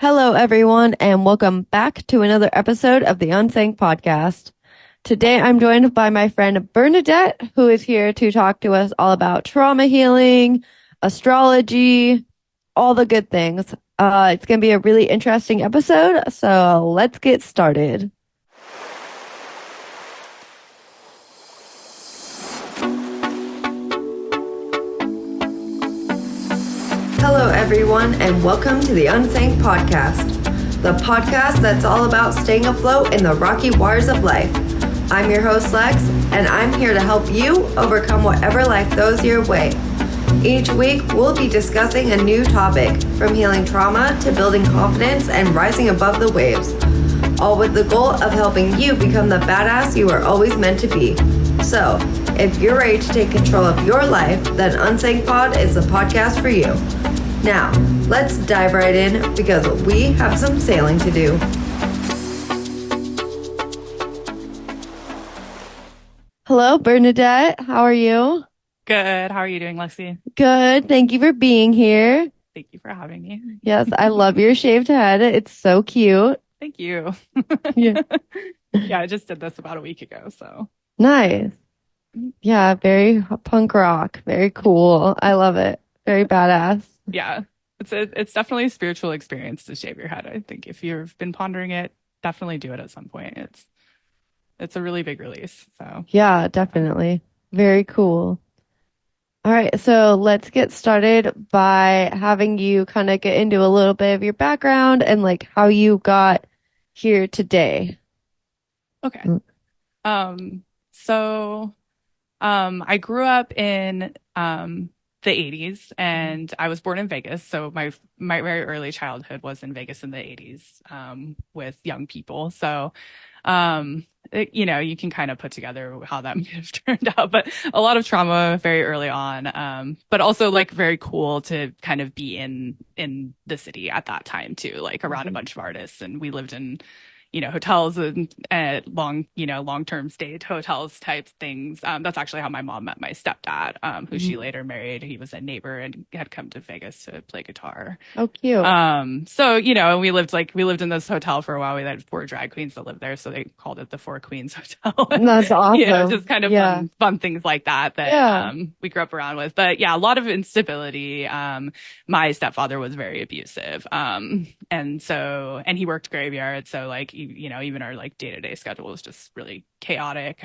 Hello, everyone, and welcome back to another episode of the Unsaying Podcast. Today, I'm joined by my friend Bernadette, who is here to talk to us all about trauma healing, astrology, all the good things. It's going to be a really interesting episode, so let's get started. Hello, everyone, and welcome to the Unsaying Podcast, the podcast that's all about staying afloat in the rocky waters of life. I'm your host, Lex, and I'm here to help you overcome whatever life throws your way. Each week, we'll be discussing a new topic, from healing trauma to building confidence and rising above the waves, all with the goal of helping you become the badass you are always meant to be. So, if you're ready to take control of your life, then Unsaying Pod is the podcast for you. Now, let's dive right in because we have some sailing to do. Hello, Bernadette. How are you? Good. How are you doing, Lexi? Good. Thank you for being here. Thank you for having me. Yes, I love your shaved head. It's so cute. Thank you. Yeah. Yeah, I just did this about a week ago, so. Nice. Yeah, very punk rock. Very cool. I love it. Very badass. Yeah, it's definitely a spiritual experience to shave your head. I think if you've been pondering it, definitely do it at some point. It's a really big release. So Yeah, definitely. Very cool. All right, so let's get started by having you kind of get into a little bit of your background and like how you got here today. Okay. I grew up in the 80s and I was born in Vegas. So my very early childhood was in Vegas in the 80s with young people. So you can kind of put together how that may have turned out, but a lot of trauma very early on. But also like very cool to kind of be in the city at that time too, like around a bunch of artists. And we lived in hotels and long-term stay hotels type things. That's actually how my mom met my stepdad, who she later married. He was a neighbor and had come to Vegas to play guitar. Oh, cute. So, we lived in this hotel for a while. We had 4 drag queens that lived there, so they called it the 4 Queens Hotel. That's awesome. Just kind of fun things like that we grew up around with. But yeah, a lot of instability. My stepfather was very abusive. And he worked graveyard, so like even our like day-to-day schedule was just really chaotic.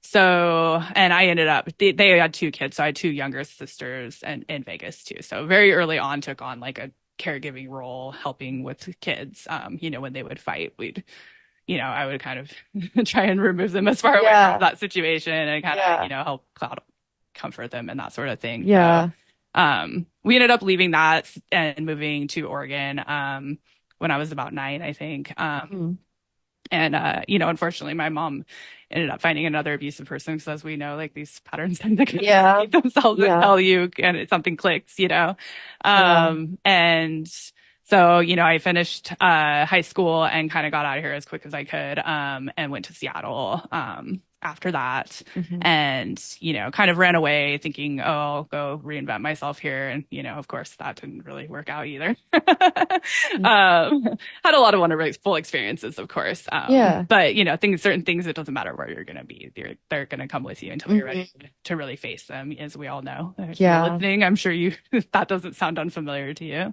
So, and I ended up, they had 2 kids. So I had 2 younger sisters in Vegas too. So very early on took on like a caregiving role, helping with kids. When they would fight, I would kind of try and remove them as far away from that situation and kind of, help comfort them and that sort of thing. Yeah. So, we ended up leaving that and moving to Oregon, when I was about 9, I think. And, unfortunately, my mom ended up finding another abusive person because, as we know, like these patterns tend to kind of repeat themselves and tell you, and something clicks, And so, I finished high school and kind of got out of here as quick as I could, and went to Seattle after that, and kind of ran away thinking, oh, I'll go reinvent myself here, and of course that didn't really work out either. Had a lot of wonderful experiences, of course, but certain things, it doesn't matter where you're gonna be, they're gonna come with you until you're ready to really face them, as we all know. If you're listening, I'm sure that doesn't sound unfamiliar to you.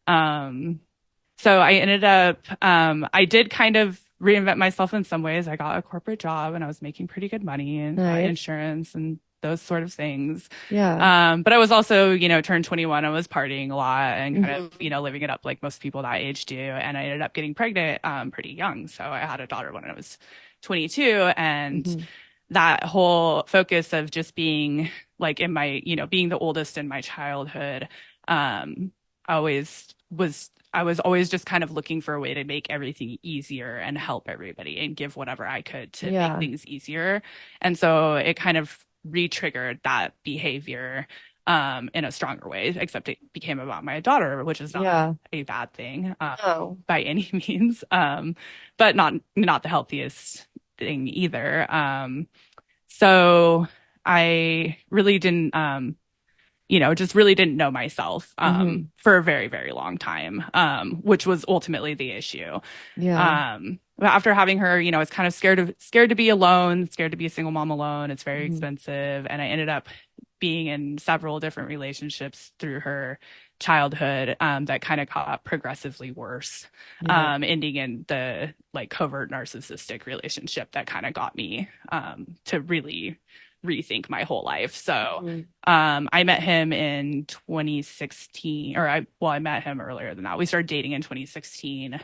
So I ended up, I did kind of reinvent myself in some ways. I got a corporate job and I was making pretty good money and got insurance and those sort of things. But I was also, turned 21. I was partying a lot and kind of, living it up like most people that age do. And I ended up getting pregnant pretty young. So I had a daughter when I was 22. And that whole focus of just being like in my, being the oldest in my childhood, I was always just kind of looking for a way to make everything easier and help everybody and give whatever I could to make things easier. And so it kind of re-triggered that behavior in a stronger way, except it became about my daughter, which is not a bad thing by any means, but not the healthiest thing either. So I really didn't just really didn't know myself, for a very, very long time, which was ultimately the issue. But after having her, I was kind of scared to be alone, scared to be a single mom alone. It's very expensive. And I ended up being in several different relationships through her childhood, that kind of got progressively worse, ending in the like covert narcissistic relationship that kind of got me, to really rethink my whole life. So, I met him in 2016, I met him earlier than that. We started dating in 2016.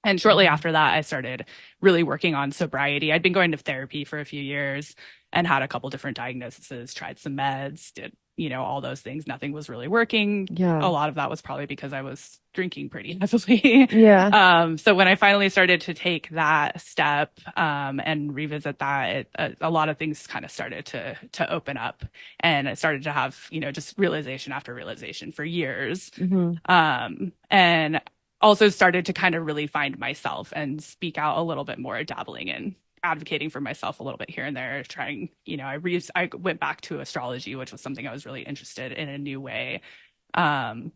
And shortly after that, I started really working on sobriety. I'd been going to therapy for a few years and had a couple different diagnoses, tried some meds, did, all those things. Nothing was really working. A lot of that was probably because I was drinking pretty heavily. So when I finally started to take that step, and revisit that, a lot of things kind of started to open up, and I started to have, just realization after realization for years. And also started to kind of really find myself and speak out a little bit more, dabbling in advocating for myself a little bit here and there, trying, I went back to astrology, which was something I was really interested in a new way, and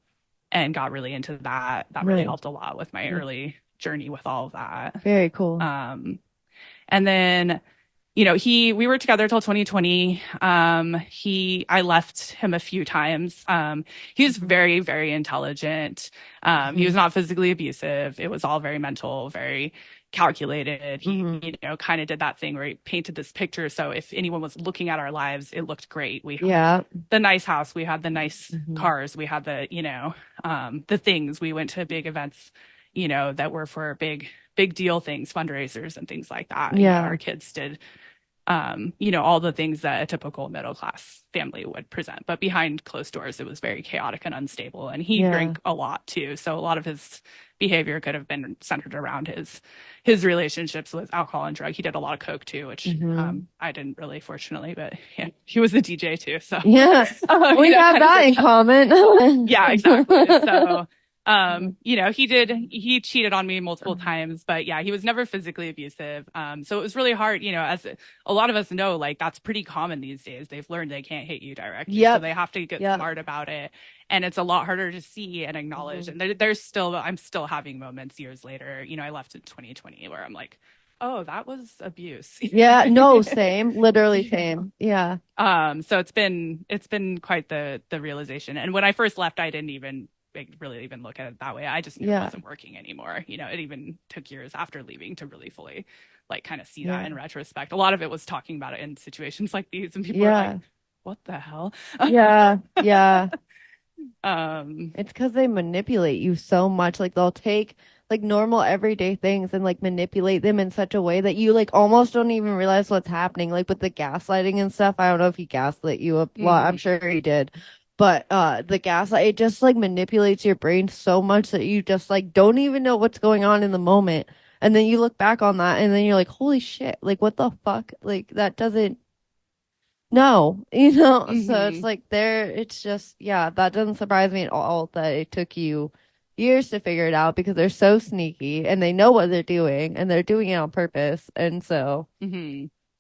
got really into that. That really helped a lot with my early journey with all of that. Very cool. And then, we were together till 2020. I left him a few times. He was very, very intelligent. He was not physically abusive. It was all very mental, very calculated. He, kind of did that thing where he painted this picture. So if anyone was looking at our lives, it looked great. We had the nice house. We had the nice cars. We had the things. We went to big events, that were for big deal things, fundraisers and things like that. Our kids did, all the things that a typical middle class family would present. But behind closed doors, it was very chaotic and unstable. And he drank a lot too. So a lot of his behavior could have been centered around his relationships with alcohol and drug. He did a lot of coke too, which I didn't really, fortunately, but he was a DJ too. So we have that in common. Yeah, exactly. So he cheated on me multiple times, but he was never physically abusive. So it was really hard, as a lot of us know, like that's pretty common these days. They've learned they can't hit you directly. So they have to get smart about it. And it's a lot harder to see and acknowledge. And I'm still having moments years later. I left in 2020 where I'm like, oh, that was abuse. Same, literally same. So it's been quite the realization. And when I first left, I didn't even really even look at it that way. I just knew it wasn't working anymore. It even took years after leaving to really fully like kind of see that in retrospect. A lot of it was talking about it in situations like these, and people were like, what the hell? It's because they manipulate you so much. Like they'll take like normal everyday things and like manipulate them in such a way that you like almost don't even realize what's happening. Like with the gaslighting and stuff. I don't know if he gaslit you a lot. I'm sure he did. But the gaslight, it just like manipulates your brain so much that you just like don't even know what's going on in the moment. And then you look back on that and then you're like, holy shit, like what the fuck? Like that doesn't so it's like it's just, that doesn't surprise me at all that it took you years to figure it out because they're so sneaky and they know what they're doing and they're doing it on purpose. And so,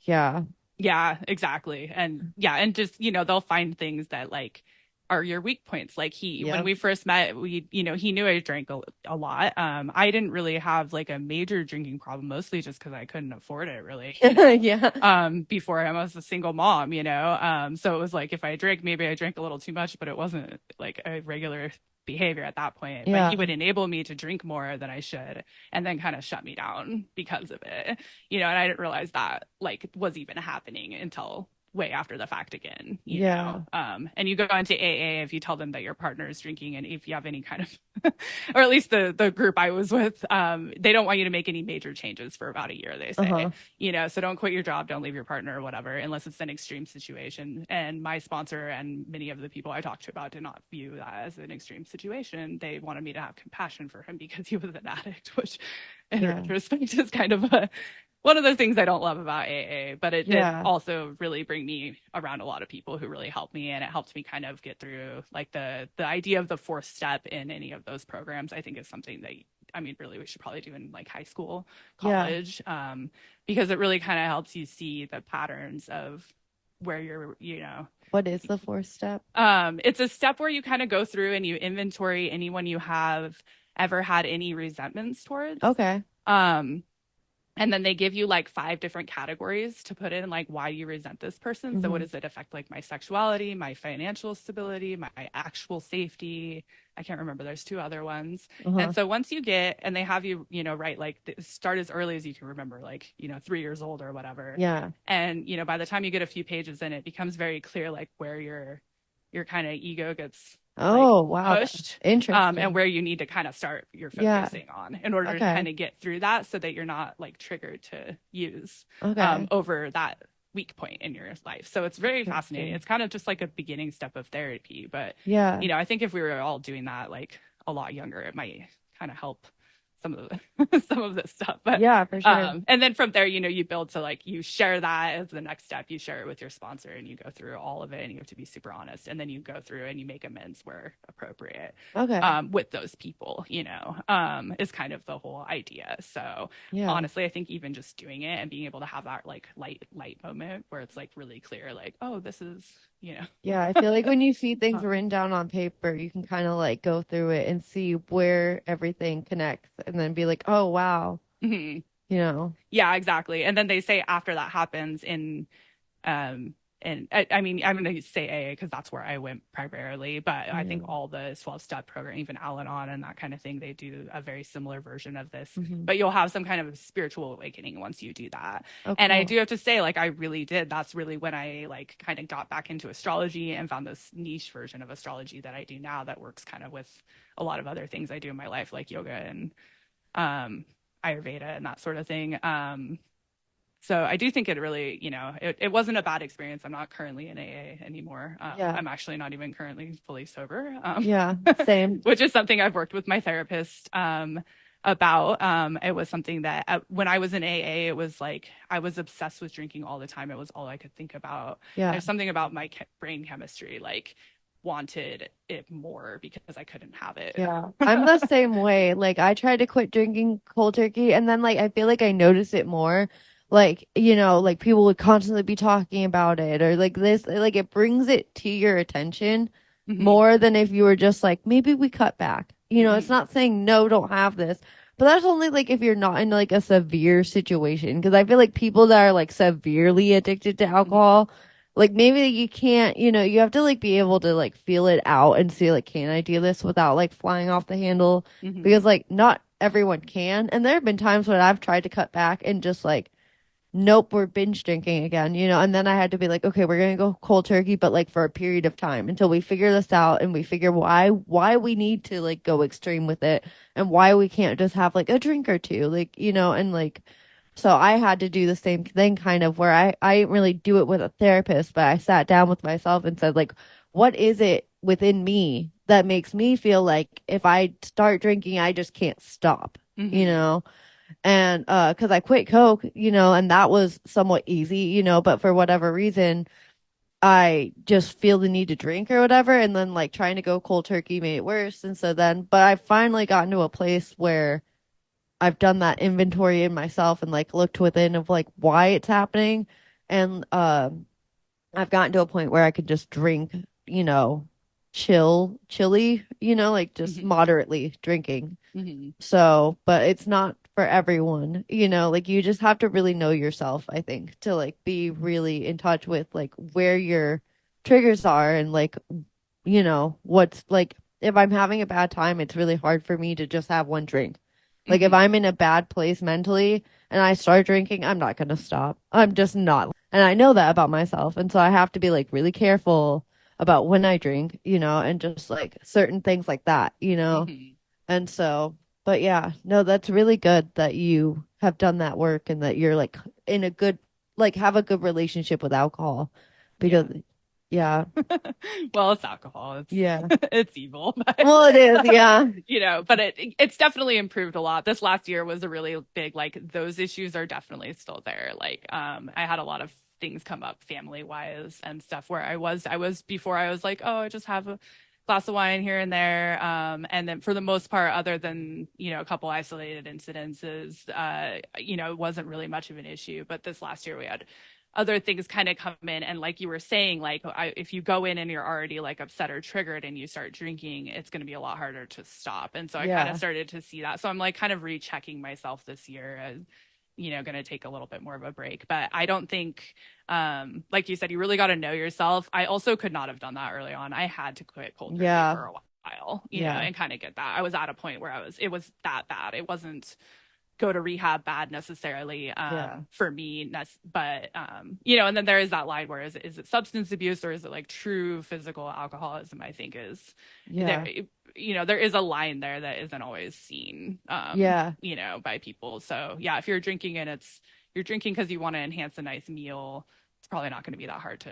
yeah, exactly. And and just, they'll find things that like are your weak points. Like when we first met, he knew I drank a lot. I didn't really have like a major drinking problem, mostly just because I couldn't afford it really. Before I was a single mom, so it was like if I drank, maybe I drank a little too much, but it wasn't like a regular behavior at that point. But he would enable me to drink more than I should and then kind of shut me down because of it. And I didn't realize that like was even happening until way after the fact again, you know? And you go into AA if you tell them that your partner is drinking, and if you have any kind of, or at least the group I was with, they don't want you to make any major changes for about a year, they say, so don't quit your job, don't leave your partner or whatever, unless it's an extreme situation. And my sponsor and many of the people I talked to about did not view that as an extreme situation. They wanted me to have compassion for him because he was an addict, which in retrospect is kind of one of the things I don't love about AA, but it did also really bring me around a lot of people who really helped me, and it helped me kind of get through like the idea of the fourth step in any of those programs. I think is something that really we should probably do in like high school, college, because it really kind of helps you see the patterns of where you're, you know. What is the fourth step? It's a step where you kind of go through and you inventory anyone you have ever had any resentments towards. Okay. And then they give you like 5 different categories to put in, like, why you resent this person. Mm-hmm. So what does it affect, like my sexuality, my financial stability, my actual safety? I can't remember. There's 2 other ones. And so once you get, and they have you, you know, write, like, start as early as you can remember, like, you know, 3 years old or whatever. Yeah. And, you know, by the time you get a few pages in, it becomes very clear, like, where your kind of ego gets wow, pushed, interesting, and where you need to kind of start your focusing on in order to kind of get through that, so that you're not like triggered to use over that weak point in your life. So it's very fascinating. It's kind of just like a beginning step of therapy, but you know, I think if we were all doing that like a lot younger, it might kind of help some of this stuff. But for sure. And then from there, you know, you build to like, you share that as the next step. You share it with your sponsor and you go through all of it, and you have to be super honest. And then you go through and you make amends where appropriate. With those people, you know, is kind of the whole idea. So honestly, I think even just doing it and being able to have that like light moment where it's like really clear, like, oh, this is, you know. I feel like when you see things written down on paper, you can kind of like go through it and see where everything connects, and then be like, oh wow. You know. Yeah, exactly. And then they say after that happens in and I mean, I'm going to say AA because that's where I went primarily, but I think all the 12-step program, even Al-Anon and that kind of thing, they do a very similar version of this, but you'll have some kind of spiritual awakening once you do that. And I do have to say, like, I really did. That's really when I like kind of got back into astrology and found this niche version of astrology that I do now that works kind of with a lot of other things I do in my life, like yoga and Ayurveda and that sort of thing. So I do think it really, you know, it wasn't a bad experience. I'm not currently in AA anymore. I'm actually not even currently fully sober. Same. Which is something I've worked with my therapist about. It was something that when I was in AA, it was like I was obsessed with drinking all the time. It was all I could think about. There's something about my brain chemistry, like, wanted it more because I couldn't have it. I'm the same way. Like, I tried to quit drinking cold turkey, and then like I feel like I noticed it more. Like, you know, like people would constantly be talking about it, or like this, like it brings it to your attention more than if you were just like, maybe we cut back. You know, it's not saying no, don't have this, but that's only like if you're not in like a severe situation. Because I feel like people that are like severely addicted to alcohol, like maybe you can't, you know, you have to like be able to like feel it out and see like, can I do this without like flying off the handle? Because like not everyone can. And there have been times when I've tried to cut back and just like, nope, we're binge drinking again, you know. And then I had to be like, okay, we're gonna go cold turkey, but like for a period of time until we figure this out and we figure why we need to like go extreme with it, and why we can't just have like a drink or two, like, you know. And like, so I had to do the same thing, kind of, where I didn't really do it with a therapist, but I sat down with myself and said, like, what is it within me that makes me feel like if I start drinking, I just can't stop, you know? And because I quit Coke, you know, and that was somewhat easy, you know, but for whatever reason, I just feel the need to drink or whatever. And then like trying to go cold turkey made it worse. And so then, but I finally gotten to a place where I've done that inventory in myself and like looked within of like why it's happening. And I've gotten to a point where I could just drink, you know, chilly, you know, like just moderately drinking. So, but it's not for everyone, you know, like you just have to really know yourself, I think, to like be really in touch with like where your triggers are, and like, you know, what's like, if I'm having a bad time, it's really hard for me to just have one drink. Like if I'm in a bad place mentally and I start drinking, I'm not going to stop. I'm just not. And I know that about myself. And so I have to be like really careful about when I drink, you know, and just like certain things like that, you know. And so, but yeah, no, that's really good that you have done that work and that you're like in a good, like have a good relationship with alcohol, because well, it's alcohol. It's it's evil. But, well, it is, you know, but it's definitely improved a lot. This last year was a really big, like, those issues are definitely still there. Like, I had a lot of things come up family wise and stuff where I was before I was like, oh, I just have a glass of wine here and there. And then for the most part, other than, you know, a couple isolated incidences, you know, it wasn't really much of an issue. But this last year we had other things kind of come in. And like you were saying, like if you go in and you're already like upset or triggered and you start drinking, it's going to be a lot harder to stop. And so I kind of started to see that. So I'm like kind of rechecking myself this year as, you know, going to take a little bit more of a break. But I don't think, like you said, you really got to know yourself. I also could not have done that early on. I had to quit cold turkey for a while, you know, and kind of get that. I was at a point where it was that bad. It wasn't go to rehab bad necessarily for me, but you know, and then there is that line where is it substance abuse or is it like true physical alcoholism? I think is there, you know, there is a line there that isn't always seen you know, by people. So yeah, if you're drinking and you're drinking because you want to enhance a nice meal, it's probably not going to be that hard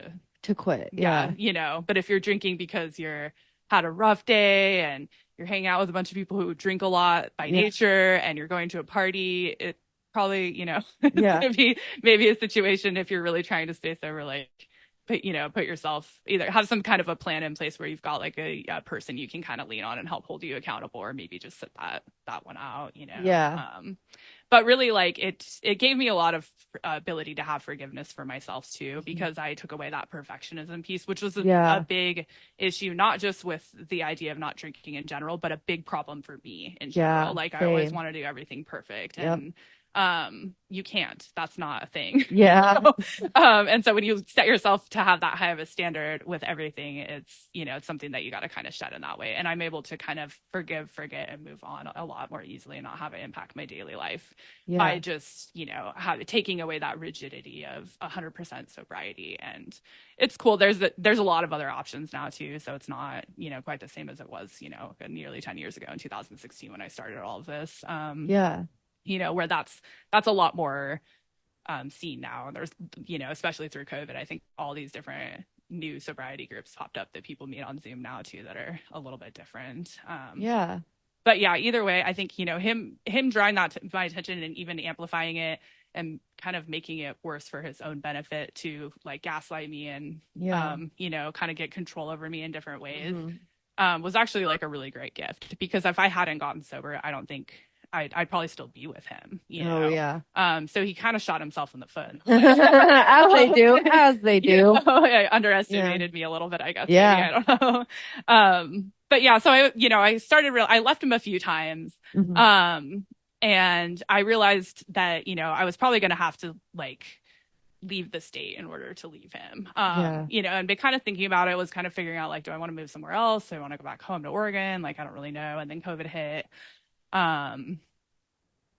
to quit. You know, but if you're drinking because you're had a rough day and you're hanging out with a bunch of people who drink a lot by nature and you're going to a party, it probably, you know, it's gonna be maybe a situation if you're really trying to stay sober, like, but, you know, put yourself either have some kind of a plan in place where you've got like a person you can kind of lean on and help hold you accountable, or maybe just sit that one out, you know. But really, like it gave me a lot of ability to have forgiveness for myself too, because I took away that perfectionism piece, which was a big issue, not just with the idea of not drinking in general, but a big problem for me in general. Like I always want to do everything perfect, and you can't. That's not a thing. And so when you set yourself to have that high of a standard with everything, it's, you know, it's something that you got to kind of shed in that way. And I'm able to kind of forgive, forget, and move on a lot more easily and not have it impact my daily life by just, you know, taking away that rigidity of 100% sobriety. And it's cool. There's a lot of other options now too. So it's not, you know, quite the same as it was, you know, nearly 10 years ago in 2016 when I started all of this. You know, where that's a lot more seen now. And there's, you know, especially through COVID, I think all these different new sobriety groups popped up that people meet on Zoom now too that are a little bit different. But yeah, either way, I think, you know, him drawing that to my attention and even amplifying it and kind of making it worse for his own benefit to like gaslight me and you know, kind of get control over me in different ways was actually like a really great gift, because if I hadn't gotten sober, I don't think I'd probably still be with him, you know? So he kind of shot himself in the foot. As they do. You know, underestimated me a little bit, I guess. Maybe, I don't know. But yeah, so I left him a few times. And I realized that, you know, I was probably going to have to like leave the state in order to leave him. You know, and been kind of thinking about it, was kind of figuring out like, do I want to move somewhere else? Do I want to go back home to Oregon? Like, I don't really know. And then COVID hit. And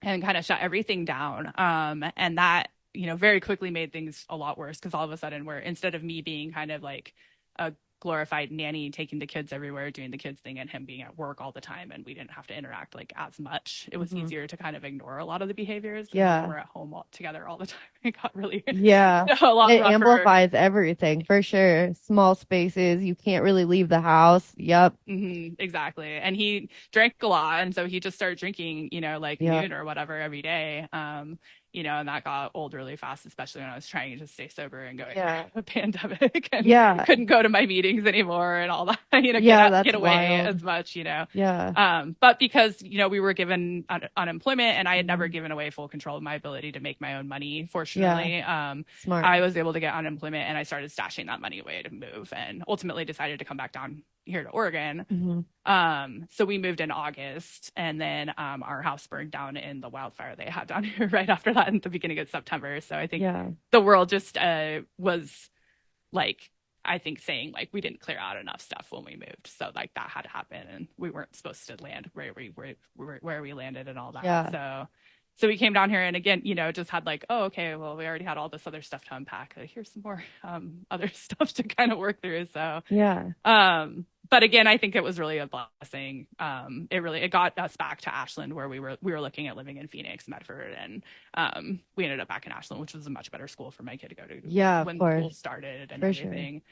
kind of shut everything down. And that, you know, very quickly made things a lot worse, because all of a sudden instead of me being kind of like a glorified nanny taking the kids everywhere, doing the kids thing, and him being at work all the time, and we didn't have to interact like as much. It was easier to kind of ignore a lot of the behaviors. When we're at home together all the time. It got really a lot it rougher. Amplifies everything for sure. Small spaces, you can't really leave the house. Exactly. And he drank a lot, and so he just started drinking, you know, like noon or whatever every day. You know, and that got old really fast, especially when I was trying to stay sober and going through a pandemic, and couldn't go to my meetings anymore and all that, you know, get away as much, you know. But because, you know, we were given unemployment, and I had never given away full control of my ability to make my own money, fortunately. Smart. I was able to get unemployment, and I started stashing that money away to move, and ultimately decided to come back down here to Oregon. So we moved in August, and then our house burned down in the wildfire they had down here right after that in the beginning of September. So I think the world just was like, I think saying like we didn't clear out enough stuff when we moved, so like that had to happen, and we weren't supposed to land where we landed and all that. So we came down here, and again, you know, just had like, oh, okay, well, we already had all this other stuff to unpack. Here's some more other stuff to kind of work through. So but again, I think it was really a blessing. It got us back to Ashland, where we were looking at living in Phoenix, Medford, and we ended up back in Ashland, which was a much better school for my kid to go to when school started and everything.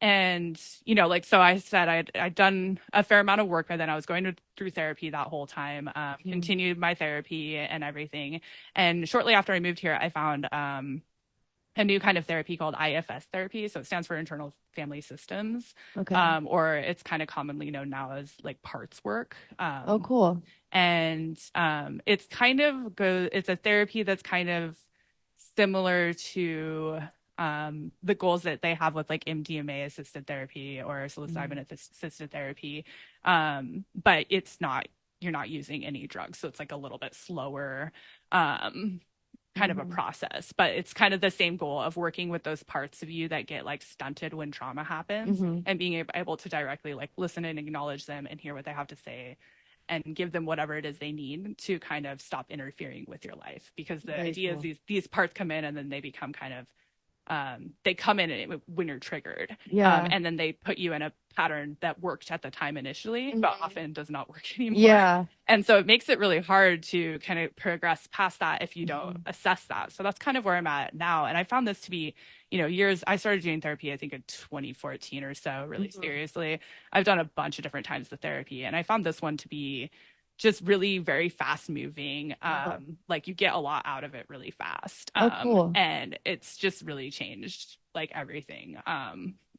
And, you know, like, so I said, I'd done a fair amount of work by then. I was going through therapy that whole time, continued my therapy and everything. And shortly after I moved here, I found a new kind of therapy called IFS therapy. So it stands for internal family systems. Or it's kind of commonly known now as like parts work. And it's kind of it's a therapy that's kind of similar to the goals that they have with like MDMA assisted therapy or psilocybin assisted therapy. But you're not using any drugs. So it's like a little bit slower kind of a process, but it's kind of the same goal of working with those parts of you that get like stunted when trauma happens and being able to directly like listen and acknowledge them and hear what they have to say and give them whatever it is they need to kind of stop interfering with your life. Because the idea is these parts come in and then they become kind of they come in when you're triggered. And then they put you in a pattern that worked at the time initially, but often does not work anymore. And so it makes it really hard to kind of progress past that if you don't assess that. So that's kind of where I'm at now. And I found this to be, I started doing therapy, I think in 2014 or so, really seriously. I've done a bunch of different types of therapy, and I found this one to be just really very fast moving. Like you get a lot out of it really fast. Cool. And it's just really changed like everything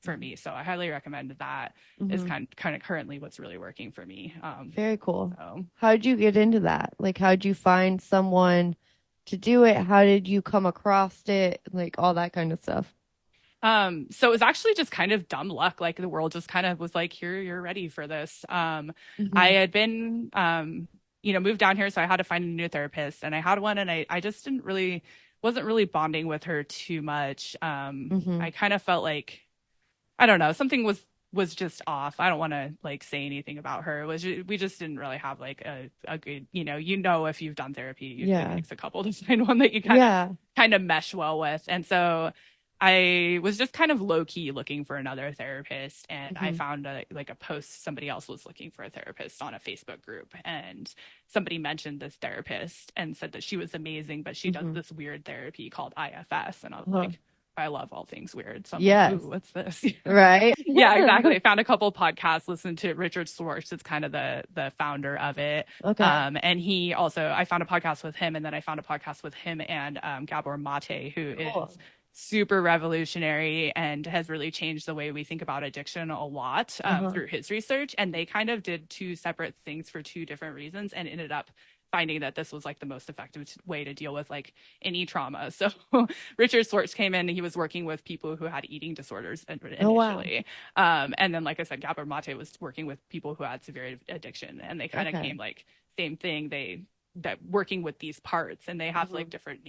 for me. So I highly recommend that. Is kind of currently what's really working for me. Very cool. So. How did you get into that? Like, how did you find someone to do it? How did you come across it? Like all that kind of stuff. So it was actually just kind of dumb luck. Like the world just kind of was like, here, you're ready for this. I had been, moved down here, so I had to find a new therapist, and I had one, and I just wasn't really bonding with her too much. I kind of felt like, I don't know, something was just off. I don't want to like say anything about her. It was we just didn't really have like a good, if you've done therapy, it takes a couple to find one that you kind of mesh well with. And so I was just kind of low key looking for another therapist, and I found a post, somebody else was looking for a therapist on a Facebook group, and somebody mentioned this therapist and said that she was amazing, but she does this weird therapy called IFS. And I was like, I love all things weird. So I'm like, ooh, what's this? Right. Yeah, exactly. I found a couple of podcasts, listened to Richard Schwartz. It's kind of the founder of it. Okay. And he also, I found a podcast with him, and then I found a podcast with him and Gabor Mate, who is super revolutionary and has really changed the way we think about addiction a lot through his research. And they kind of did two separate things for two different reasons, and ended up finding that this was like the most effective way to deal with like any trauma. So Richard Schwartz came in, and he was working with people who had eating disorders initially. And then, like I said, Gabor Mate was working with people who had severe addiction, and they kind of came like same thing. That working with these parts, and they have like different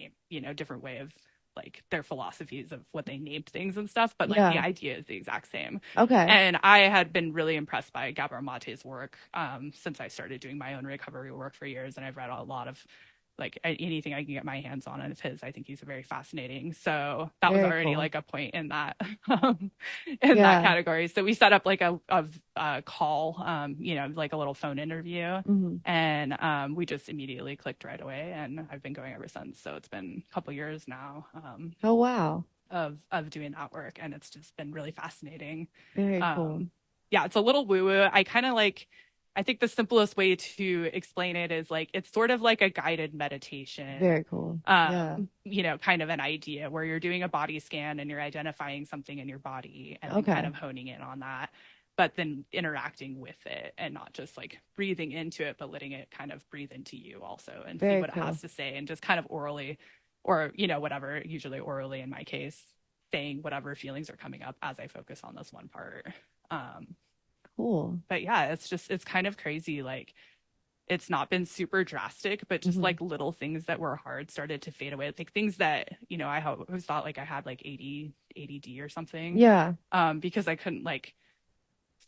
different way of like their philosophies of what they named things and stuff, but like the idea is the exact same. And I had been really impressed by Gabor Mate's work since I started doing my own recovery work for years, and I've read a lot of like anything I can get my hands on of his. I think he's very fascinating. So that was already like a point in that that category. So we set up like a call, like a little phone interview, and we just immediately clicked right away, and I've been going ever since. So it's been a couple years now. Oh wow. Of doing that work, and it's just been really fascinating. Very cool. Yeah, it's a little woo-woo. I think the simplest way to explain it is like, it's sort of like a guided meditation. Very cool. Kind of an idea where you're doing a body scan and you're identifying something in your body and kind of honing in on that, but then interacting with it and not just like breathing into it, but letting it kind of breathe into you also and see what it has to say, and just kind of orally or, whatever, usually orally in my case, saying whatever feelings are coming up as I focus on this one part. Cool. But yeah, it's kind of crazy. Like, it's not been super drastic, but just like little things that were hard started to fade away. Like things that, I always thought like I had like ADD or something. Yeah. Because I couldn't like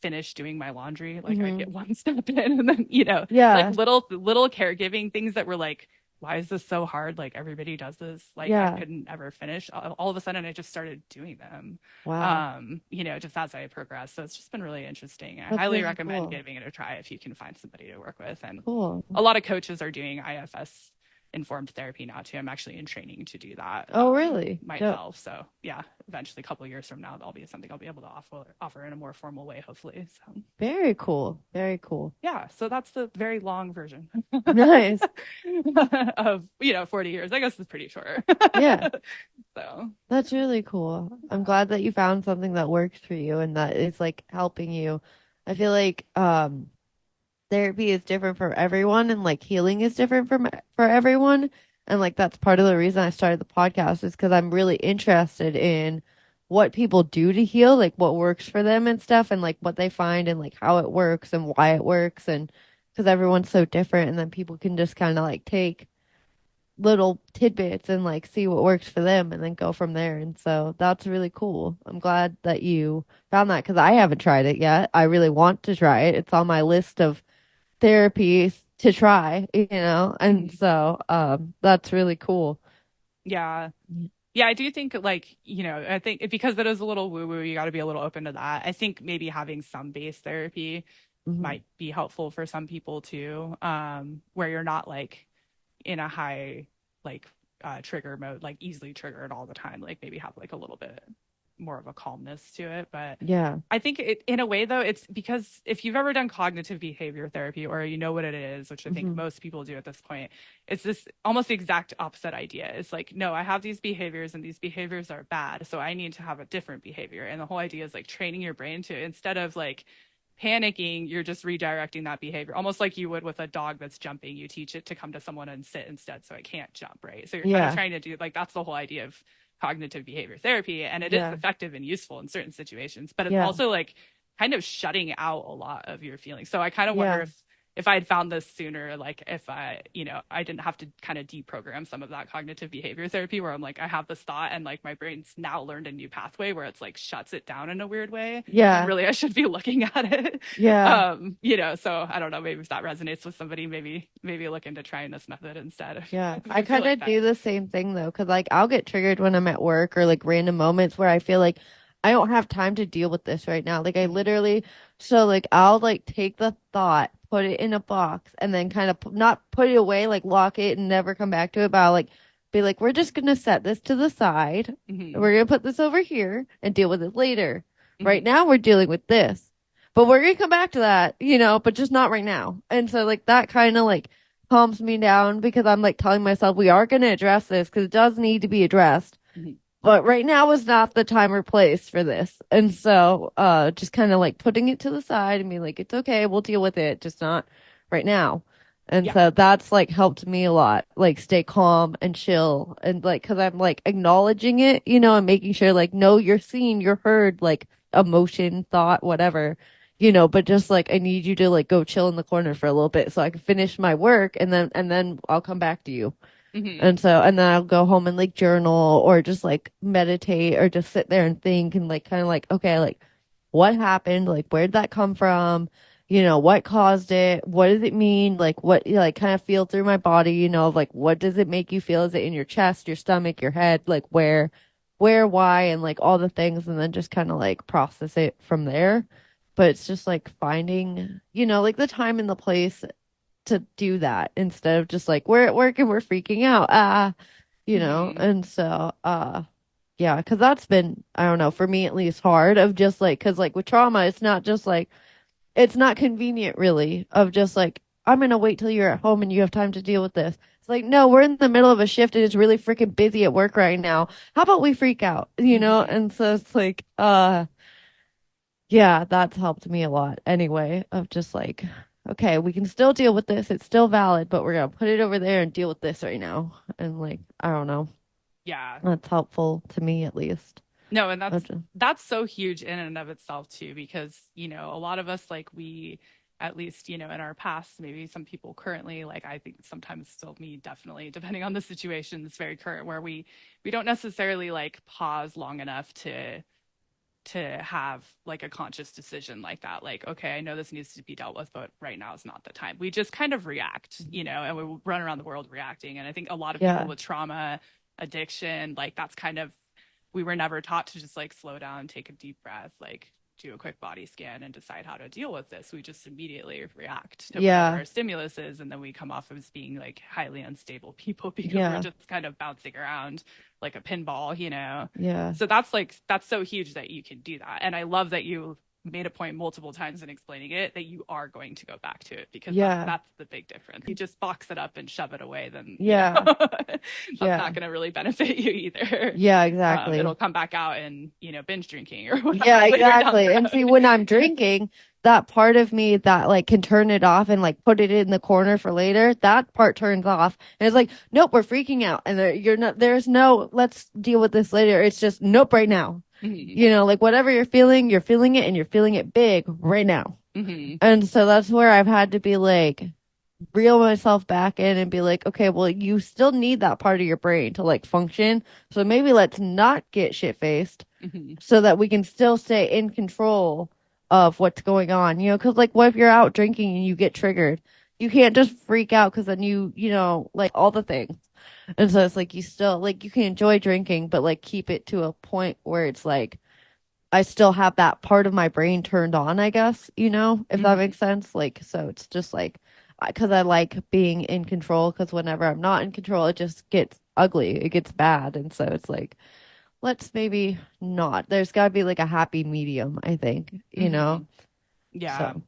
finish doing my laundry. Like I'd get one step in, and then, like little caregiving things that were like, why is this so hard? Like everybody does this. Like I couldn't ever finish. All of a sudden I just started doing them. Wow. Just as I progressed. So it's just been really interesting. I highly recommend giving it a try if you can find somebody to work with. And a lot of coaches are doing IFS informed therapy now too. I'm actually in training to do that. Oh, really? Myself. So yeah, eventually a couple of years from now, that'll be something I'll be able to offer in a more formal way, hopefully. So very cool. Very cool. Yeah. So that's the very long version. Nice. Of 40 years. I guess it's pretty short. Yeah. So that's really cool. I'm glad that you found something that works for you and that is like helping you. I feel like therapy is different for everyone, and like healing is different for everyone. And like that's part of the reason I started the podcast is because I'm really interested in what people do to heal, like what works for them and stuff, and like what they find and like how it works and why it works. And because everyone's so different, and then people can just kind of like take little tidbits and like see what works for them and then go from there. And so that's really cool. I'm glad that you found that because I haven't tried it yet. I really want to try it. It's on my list of therapies to try, and so that's really cool. Yeah. Yeah, I do think like, I think because that is a little woo woo, you got to be a little open to that. I think maybe having some base therapy might be helpful for some people too, where you're not like in a high like trigger mode, like easily triggered all the time, like maybe have like a little bit more of a calmness to it. But Yeah. I think it, in a way though, it's because if you've ever done cognitive behavior therapy or you know what it is, which I think most people do at this point, it's this almost the exact opposite idea. It's like, no, I have these behaviors and these behaviors are bad, so I need to have a different behavior. And the whole idea is like training your brain to, instead of like panicking, you're just redirecting that behavior, almost like you would with a dog that's jumping. You teach it to come to someone and sit instead so it can't jump, right? So you're kind of trying to do like, that's the whole idea of cognitive behavior therapy, and it is effective and useful in certain situations, but it's also like kind of shutting out a lot of your feelings. So I kind of wonder if I had found this sooner, like if I didn't have to kind of deprogram some of that cognitive behavior therapy where I'm like, I have this thought and like my brain's now learned a new pathway where it's like shuts it down in a weird way. Yeah. And really, I should be looking at it. Yeah. So I don't know, maybe if that resonates with somebody, maybe look into trying this method instead. Yeah. I kind of do the same thing though, because like I'll get triggered when I'm at work or like random moments where I feel like I don't have time to deal with this right now. Like I literally, so like I'll like take the thought, put it in a box, and then kind of not put it away, like lock it and never come back to it. But I'll like be like, we're just gonna set this to the side. We're gonna put this over here and deal with it later. Right now, we're dealing with this, but we're gonna come back to that, but just not right now. And so like that kind of like calms me down because I'm like telling myself we are gonna address this because it does need to be addressed. But right now is not the time or place for this. And so just kind of like putting it to the side and being like, it's okay, we'll deal with it, just not right now. And so that's like helped me a lot, like stay calm and chill and like, cause I'm like acknowledging it, and making sure like, no, you're seen, you're heard, like emotion, thought, whatever, but just like, I need you to like go chill in the corner for a little bit so I can finish my work and then I'll come back to you. And so, and then I'll go home and like journal or just like meditate or just sit there and think and like kind of like, okay, like what happened? Like, where did that come from? What caused it? What does it mean? Like, what, like, kind of feel through my body, of like, what does it make you feel? Is it in your chest, your stomach, your head? Like, where, why, and like all the things, and then just kind of like process it from there. But it's just like finding, like the time and the place to do that instead of just like we're at work and we're freaking out and so yeah, because that's been, I don't know, for me at least hard of just like, because like with trauma it's not just like, it's not convenient really of just like I'm gonna wait till you're at home and you have time to deal with this. It's like, no, we're in the middle of a shift and it's really freaking busy at work right now. How about we freak out, and so it's like yeah, that's helped me a lot anyway of just like, okay, we can still deal with this. It's still valid, but we're gonna put it over there and deal with this right now. And like, I don't know. Yeah. That's helpful to me at least. No, and that's so huge in and of itself too, because, a lot of us, like we, at least, in our past, maybe some people currently, like I think sometimes still me, definitely, depending on the situation, it's very current where we don't necessarily like pause long enough to have like a conscious decision like that, like, okay, I know this needs to be dealt with, but right now is not the time. We just kind of react, and we run around the world reacting. And I think a lot of people with trauma, addiction, like that's kind of, we were never taught to just like slow down, take a deep breath, like do a quick body scan and decide how to deal with this. We just immediately react to whatever our stimulus is, and then we come off as being like highly unstable people because we're just kind of bouncing around like a pinball. So that's so huge that you can do that. And I love that you made a point multiple times in explaining it that you are going to go back to it, because that's the big difference. You just box it up and shove it away, then that's not going to really benefit you either. Yeah, exactly. It'll come back out in, binge drinking or whatever. Yeah, exactly. And see, when I'm drinking, that part of me that like can turn it off and like put it in the corner for later, that part turns off. And it's like, nope, we're freaking out. And there's no, let's deal with this later. It's just, nope, right now. Mm-hmm. Like whatever you're feeling it, and you're feeling it big right now. Mm-hmm. And so that's where I've had to be like, reel myself back in and be like, okay, well, you still need that part of your brain to like function. So maybe let's not get shit faced so that we can still stay in control of what's going on, because like, what if you're out drinking and you get triggered? You can't just freak out because then like all the things. And so it's like, you still like, you can enjoy drinking, but like keep it to a point where it's like, I still have that part of my brain turned on, I guess, if that makes sense. Like, so it's just like, because I like being in control, because whenever I'm not in control, it just gets ugly. It gets bad. And so it's like, let's maybe not. There's got to be like a happy medium, I think, Yeah. So.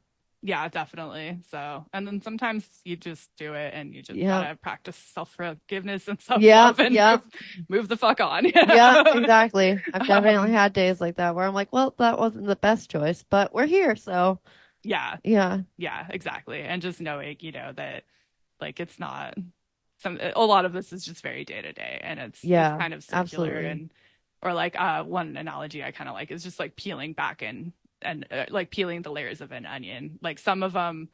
Yeah, definitely. So, and then sometimes you just do it and you just gotta practice self-forgiveness and self-love and move the fuck on. Yeah, exactly. I've definitely had days like that where I'm like, well, that wasn't the best choice, but we're here. So yeah, exactly. And just knowing, that like, it's not a lot of this is just very day to day, and it's kind of circular. Absolutely. And, or like, one analogy I kind of like is just like peeling back and like peeling the layers of an onion. Like some of them,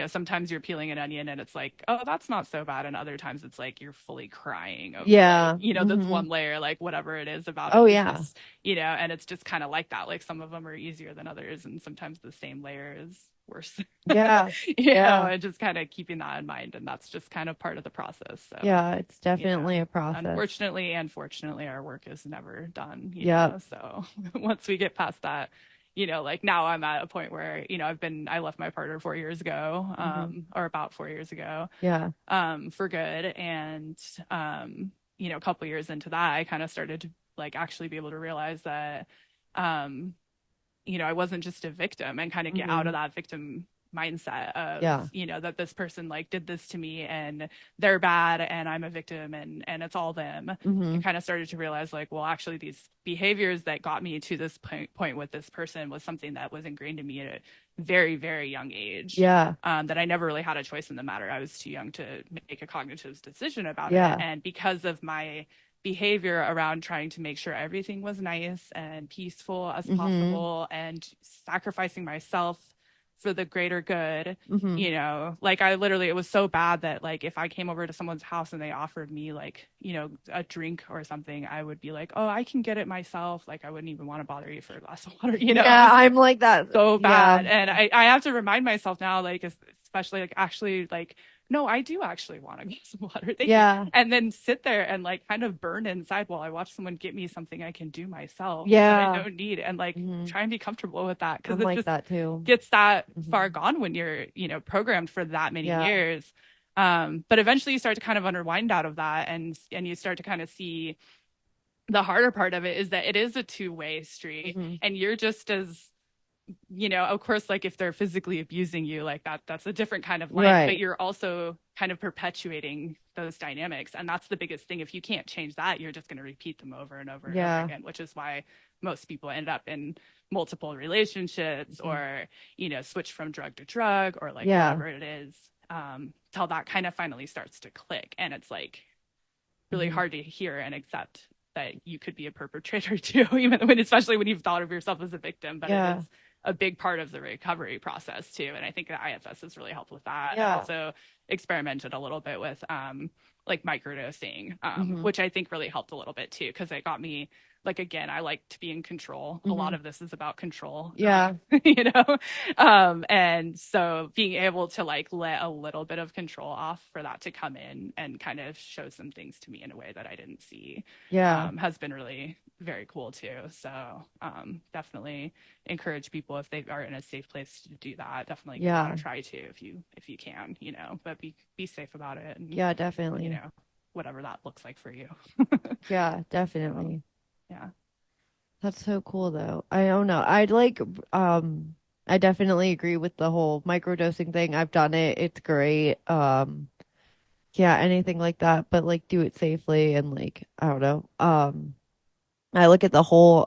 sometimes you're peeling an onion and it's like, oh, that's not so bad. And other times it's like you're fully crying over, this one layer, like whatever it is about it. Just, and it's just kind of like that. Like some of them are easier than others, and sometimes the same layer is worse. Yeah. And just kind of keeping that in mind. And that's just kind of part of the process. So, yeah, it's definitely a process. Unfortunately and fortunately, our work is never done. So once we get past that, like now I'm at a point where, I left my partner 4 years ago, or about 4 years ago. Yeah. For good. And, a couple years into that, I kind of started to like actually be able to realize that, I wasn't just a victim, and kind of get out of that victim mindset of, that this person like did this to me and they're bad and I'm a victim and it's all them. And kind of started to realize like, well, actually these behaviors that got me to this point with this person was something that was ingrained in me at a very, very young age. That I never really had a choice in the matter. I was too young to make a cognitive decision about it. And because of my behavior around trying to make sure everything was nice and peaceful as possible, and sacrificing myself for the greater good, like I literally, it was so bad that like if I came over to someone's house and they offered me like, a drink or something, I would be like, oh, I can get it myself. Like I wouldn't even want to bother you for a glass of water, Yeah, I'm like that. So bad. And I have to remind myself now, like, especially like actually like, no, I do actually want a glass of water. And then sit there and like kind of burn inside while I watch someone get me something I can do myself. That I don't need, and like try and be comfortable with that, because it like just that too. Gets that far gone when you're programmed for that many years. But eventually you start to kind of unwind out of that, and you start to kind of see the harder part of it is that it is a two-way street, and you're just as of course, like if they're physically abusing you, like that's a different kind of life, but you're also kind of perpetuating those dynamics. And that's the biggest thing. If you can't change that, you're just going to repeat them over and over and over again, which is why most people end up in multiple relationships or, switch from drug to drug or like whatever it is, till that kind of finally starts to click. And it's like really hard to hear and accept that you could be a perpetrator too, especially when you've thought of yourself as a victim, but it is a big part of the recovery process too. And I think that IFS has really helped with that. I also experimented a little bit with like microdosing, which I think really helped a little bit too, because it got me like, again, I like to be in control. A lot of this is about control. And so being able to like let a little bit of control off for that to come in and kind of show some things to me in a way that I didn't see has been really very cool too. So definitely encourage people, if they are in a safe place to do that, definitely give it a try too, if you can, but be safe about it. And, definitely. Whatever that looks like for you. Definitely. Yeah. That's so cool though. I don't know. I'd like I definitely agree with the whole microdosing thing. I've done it. It's great. Yeah, anything like that, but like do it safely and like I don't know. I look at the whole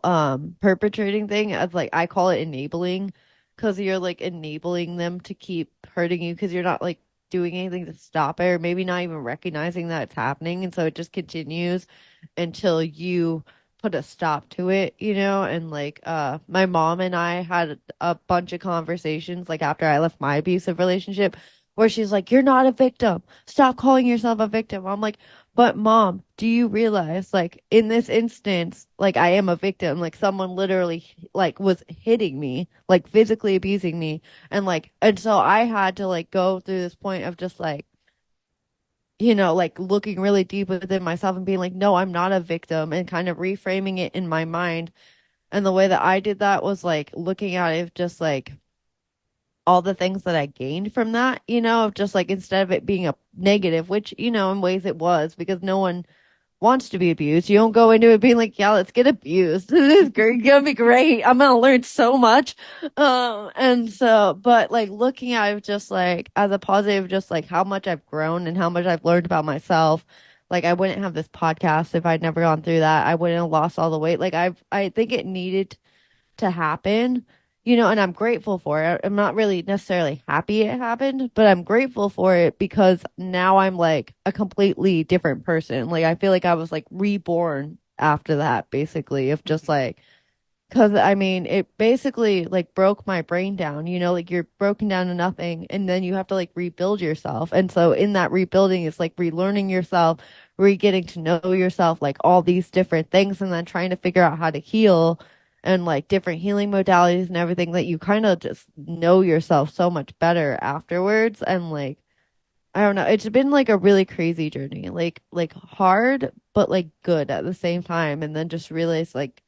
perpetrating thing as like I call it enabling because you're like enabling them to keep hurting you because you're not like doing anything to stop it or maybe not even recognizing that it's happening and so it just continues until you put a stop to it, you know? And like my mom and I had a bunch of conversations like after I left my abusive relationship where she's like, "You're not a victim. Stop calling yourself a victim." I'm like, but mom, do you realize, like, in this instance, like, I am a victim. Like, someone literally, like, was hitting me, like, physically abusing me. And so I had to, like, go through this point of just, like, like, looking really deep within myself and being like, no, I'm not a victim and kind of reframing it in my mind. And the way that I did that was, like, looking at it just, like, all the things that I gained from that, of just, like, instead of it being a negative, which, in ways it was because no one wants to be abused. You don't go into it being like, yeah, let's get abused. This is great. Gonna be great. I'm gonna learn so much. And so, but like looking at it just like as a positive, just like how much I've grown and how much I've learned about myself. Like I wouldn't have this podcast if I'd never gone through that. I wouldn't have lost all the weight. I think it needed to happen, and I'm grateful for it. I'm not really necessarily happy it happened, but I'm grateful for it because now I'm like a completely different person. Like I feel like I was like reborn after that, basically, of just Mhm. like because I mean, it basically like broke my brain down, like you're broken down to nothing and then you have to like rebuild yourself. And so in that rebuilding, it's like relearning yourself, getting to know yourself, like all these different things, and then trying to figure out how to heal and like different healing modalities and everything that you kind of just know yourself so much better afterwards. And like, I don't know. It's been like a really crazy journey, like hard, but like good at the same time. And then just realize like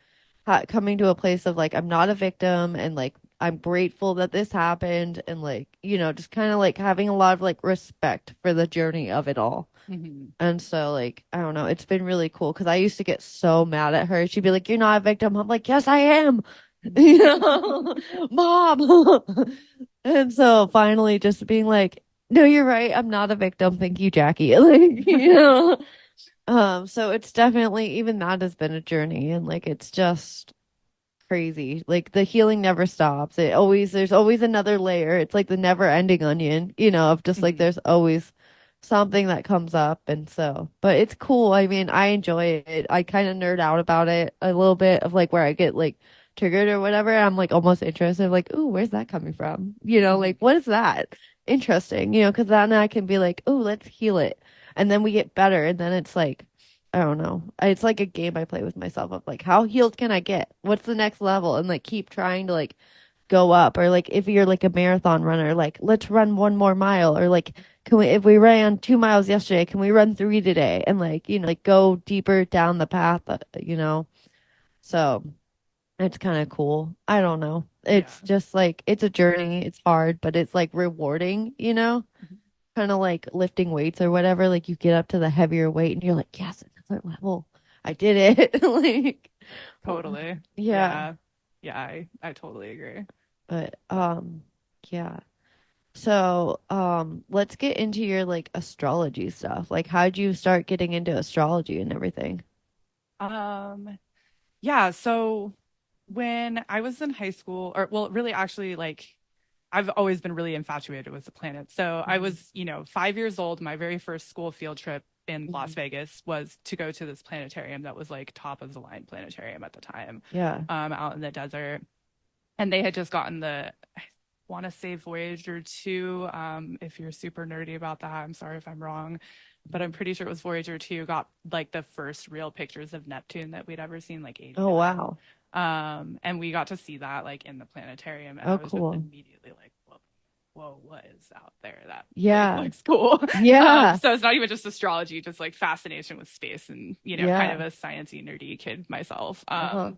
coming to a place of like I'm not a victim and like I'm grateful that this happened and like just kind of like having a lot of like respect for the journey of it all. Mhm. And so like I don't know. It's been really cool because I used to get so mad at her. She'd be like, "You're not a victim." I'm like, "Yes, I am." You know, mom. And so finally just being like, no, you're right. I'm not a victim. Thank you, Jackie. Like, so it's definitely even that has been a journey and like it's just crazy. Like the healing never stops. There's always another layer. It's like the never ending onion, of just like Mhm. there's always something that comes up. And so, but it's cool. I mean, I enjoy it. I kind of nerd out about it a little bit of like where I get like triggered or whatever. I'm like almost interested, like, ooh, where's that coming from? Mhm. Like what is that? Interesting, because then I can be like, ooh, let's heal it. And then we get better. And then it's like, I don't know. It's like a game I play with myself of like, how healed can I get? What's the next level? And like keep trying to like go up. Or like if you're like a marathon runner, like let's run one more mile. Or like if we ran 2 miles yesterday, can we run three today? And like, like go deeper down the path, So it's kind of cool. I don't know. Yeah. It's just like it's a journey. It's hard, but it's like rewarding. Mhm. Kind of like lifting weights or whatever. Like you get up to the heavier weight and you're like, yes, another level. I did it. Like, Totally. yeah. Yeah. Yeah, I totally agree. But yeah. So let's get into your like astrology stuff. Like how'd you start getting into astrology and everything? Um, yeah, so when I was in high school, or well, really actually like I've always been really infatuated with the planet. So I Hmm. was, 5 years old. My very first school field trip in Las Hmm. Vegas was to go to this planetarium that was like top of the line planetarium at the time, Yeah. out in the desert. And they had just gotten I want to say Voyager 2. If you're super nerdy about that, I'm sorry if I'm wrong, but I'm pretty sure it was Voyager 2 got like the first real pictures of Neptune that we'd ever seen, like Oh 89. wow. And we got to see that like in the planetarium, and Oh I was just cool. immediately like, whoa, what is out there that like Yeah. looks cool? Yeah. So it's not even just astrology, just like fascination with space and, kind Yeah. of a sciencey, nerdy kid myself. Uh-huh.